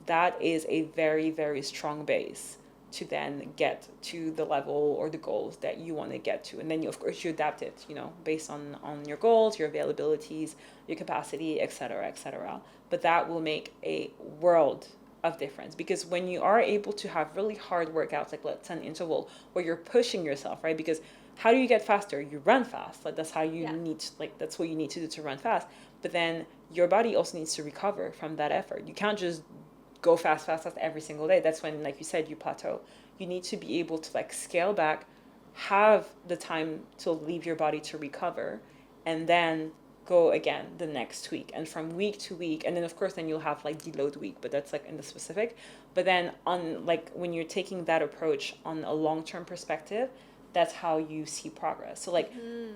that is a very, very strong base to then get to the level or the goals that you want to get to. And then of course you adapt it, based on your goals, your availabilities, your capacity, etc., etc. But that will make a world of difference, because when you are able to have really hard workouts, like let's say an interval where you're pushing yourself, right? Because how do you get faster? You run fast. Like that's how you need to, like that's what you need to do to run fast. But then your body also needs to recover from that effort. You can't just go fast every single day. That's when, like you said, you plateau. You need to be able to like scale back, have the time to leave your body to recover, and then go again the next week. And from week to week, and then of course then you'll have like deload week, but that's like in the specific. But then on like when you're taking that approach on a long-term perspective, that's how you see progress. So like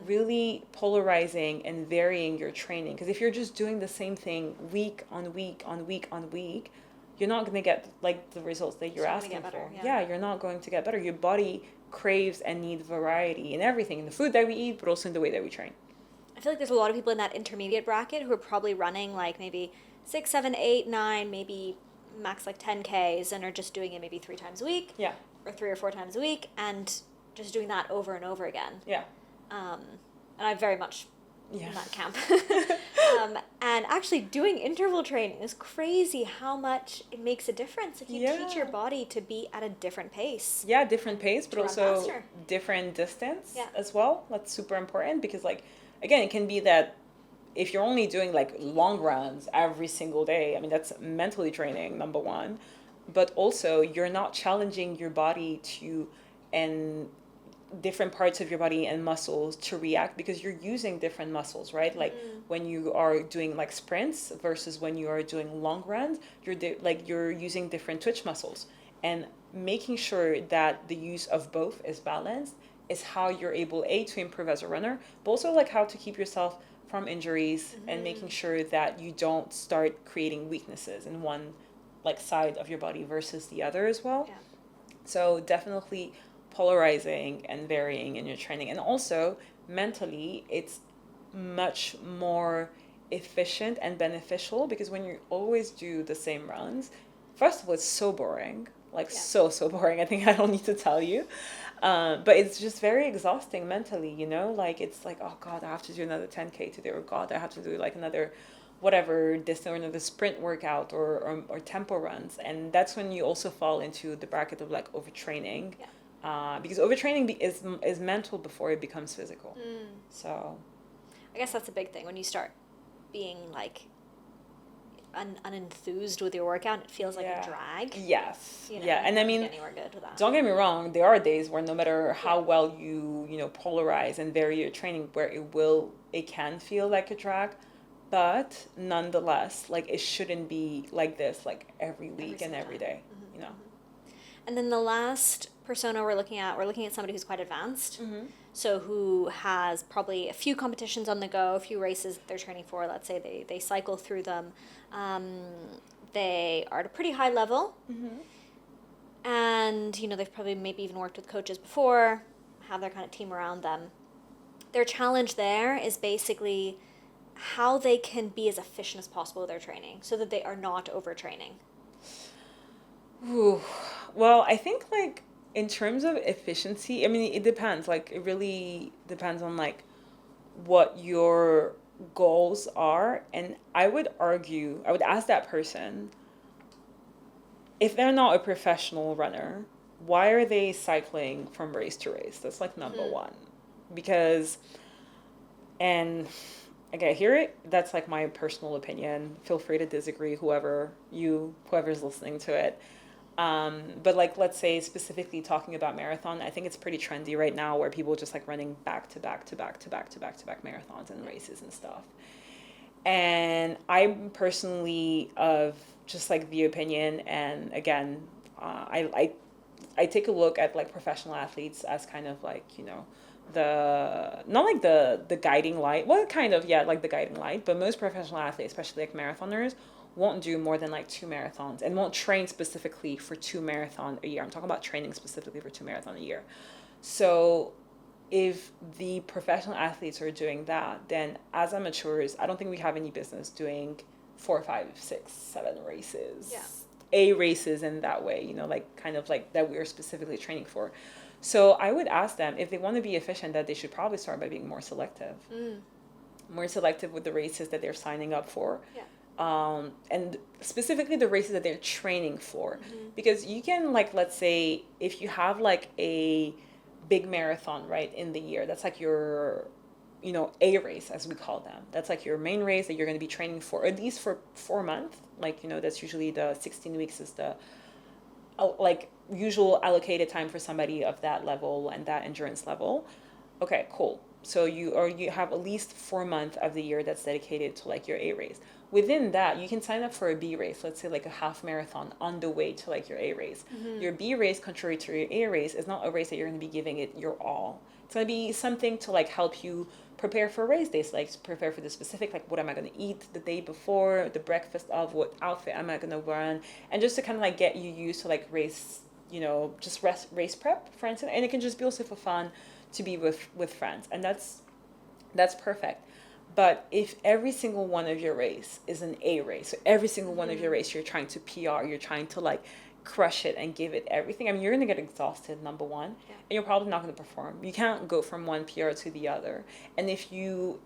really polarizing and varying your training, because if you're just doing the same thing week on week on week on week, you're not going to get like the results that you're asking for. Yeah, you're not going to get better. Your body craves and needs variety in everything, in the food that we eat, but also in the way that we train. I feel like there's a lot of people in that intermediate bracket who are probably running like maybe 6, 7, 8, 9, maybe max like 10Ks, and are just doing it maybe 3 times a week. Yeah. Or 3 or 4 times a week, and just doing that over and over again. Yeah. And I'm very much in that camp. And actually doing interval training is crazy how much it makes a difference if you teach your body to be at a different pace. Yeah, different pace, but also different distance as well. That's super important, because like, again, it can be that if you're only doing like long runs every single day, I mean, that's mentally training, number one, but also you're not challenging your body and different parts of your body and muscles to react, because you're using different muscles, right? Like when you are doing like sprints versus when you are doing long runs, you're using different twitch muscles, and making sure that the use of both is balanced is how you're able to improve as a runner, but also like how to keep yourself from injuries and making sure that you don't start creating weaknesses in one like side of your body versus the other as well. So definitely polarizing and varying in your training. And also mentally, it's much more efficient and beneficial, because when you always do the same runs, first of all, it's so boring, like so boring. I think I don't need to tell you, but it's just very exhausting mentally, like it's like, oh God, I have to do another 10K today, or God, I have to do like another whatever distance, or another sprint workout, or tempo runs. And that's when you also fall into the bracket of like overtraining. Because overtraining is mental before it becomes physical. So I guess that's a big thing when you start being like unenthused with your workout. It feels like a drag. Yes. You know, yeah. And I mean, get anywhere good with that. don't get me wrong, there are days where no matter how well you polarize and vary your training, where it can feel like a drag, but nonetheless, like it shouldn't be like this like every week and every day, you know. And then the last persona we're looking at somebody who's quite advanced. So who has probably a few competitions on the go, a few races that they're training for. Let's say they cycle through them. They are at a pretty high level. And, they've probably maybe even worked with coaches before, have their kind of team around them. Their challenge there is basically how they can be as efficient as possible with their training so that they are not overtraining. Ooh. Well, I think like in terms of efficiency, I mean, it depends. Like it really depends on like what your goals are. And I would ask that person, if they're not a professional runner, why are they cycling from race to race? That's like number one. Because, and okay, that's like my personal opinion. Feel free to disagree, whoever's listening to it. But like, let's say specifically talking about marathon, I think it's pretty trendy right now where people just like running back to back marathons and races and stuff. And I'm personally of just like the opinion, and again, I take a look at like professional athletes as kind of like, not like the guiding light. Well, kind of, yeah, like the guiding light, but most professional athletes, especially like marathoners, won't do more than like 2 marathons and won't train specifically for 2 marathons a year. I'm talking about training specifically for 2 marathons a year. So if the professional athletes are doing that, then as amateurs, I don't think we have any business doing 4, 5, 6, 7 races. Yeah. A races in that way, like kind of like that we're specifically training for. So I would ask them if they want to be efficient, that they should probably start by being more selective. More selective with the races that they're signing up for. Yeah. And specifically the races that they're training for. Because you can, like, let's say if you have like a big marathon, right, in the year, that's like your, A race, as we call them. That's like your main race that you're going to be training for, at least for 4 months. Like, that's usually the 16 weeks is the, like, usual allocated time for somebody of that level and that endurance level. Okay, cool. So you have at least 4 months of the year that's dedicated to like your A race. Within that, you can sign up for a B race, let's say like a half marathon on the way to like your A race. Your B race, contrary to your A race, is not a race that you're going to be giving it your all. It's going to be something to like help you prepare for race days, like prepare for the specific, like what am I going to eat the day before, the breakfast of, what outfit am I going to run, and just to kind of like get you used to like race, just race prep, for instance. And it can just be also for fun to be with friends, and that's perfect. But if every single one of your race is an A race, so every single one of your race you're trying to PR, you're trying to like crush it and give it everything, I mean, you're going to get exhausted, number one, and you're probably not going to perform. You can't go from one PR to the other. And if you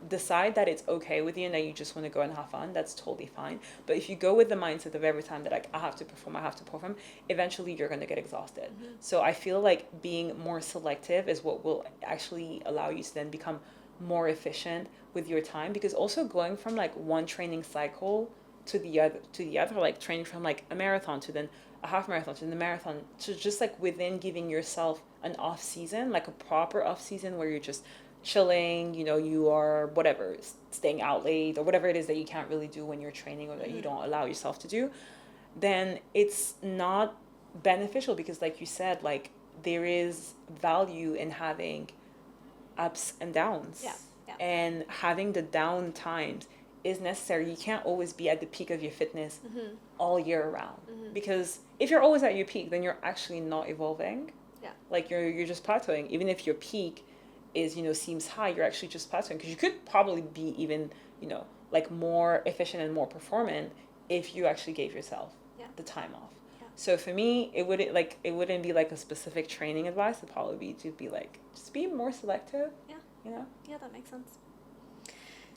decide that it's okay with you and that you just want to go and have fun, that's totally fine. But if you go with the mindset of every time that like, I have to perform, eventually you're going to get exhausted. So I feel like being more selective is what will actually allow you to then become more efficient with your time, because also going from like one training cycle to the other, like training from like a marathon to then a half marathon to the marathon, to just like within giving yourself an off season, like a proper off season where you're just chilling, you are whatever, staying out late or whatever it is that you can't really do when you're training or that you don't allow yourself to do, then it's not beneficial, because like you said, like there is value in having ups and downs. Yeah. And having the down times is necessary. You can't always be at the peak of your fitness all year round, because if you're always at your peak, then you're actually not evolving. Yeah. Like you're just plateauing. Even if your peak is, seems high, you're actually just plateauing, because you could probably be even, like more efficient and more performant if you actually gave yourself the time off. Yeah. So for me, it wouldn't be like a specific training advice. It'd probably be to be like, just be more selective. Yeah. Yeah, that makes sense.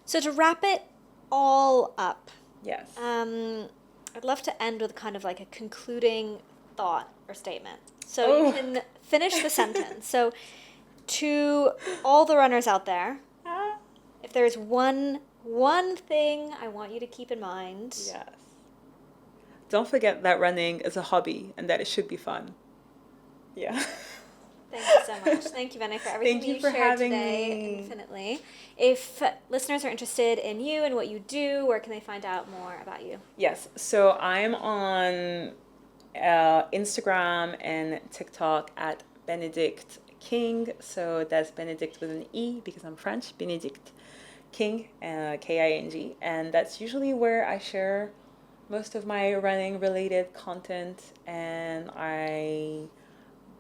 So to wrap it all up, yes, I'd love to end with kind of like a concluding thought or statement. So you can finish the sentence. So to all the runners out there, if there's one one thing I want you to keep in mind. Yes. Don't forget that running is a hobby and that it should be fun. Yeah. Thank you so much. Thank you, Benny, for everything Thank you you for shared having today. me. Infinitely. If listeners are interested in you and what you do, where can they find out more about you? Yes, so I'm on Instagram and TikTok at Benedicte King. So that's Benedict with an E because I'm French. Benedicte King, King. And that's usually where I share most of my running related content, and I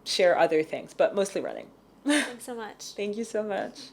share other things, but mostly running. Thanks so much. Thank you so much.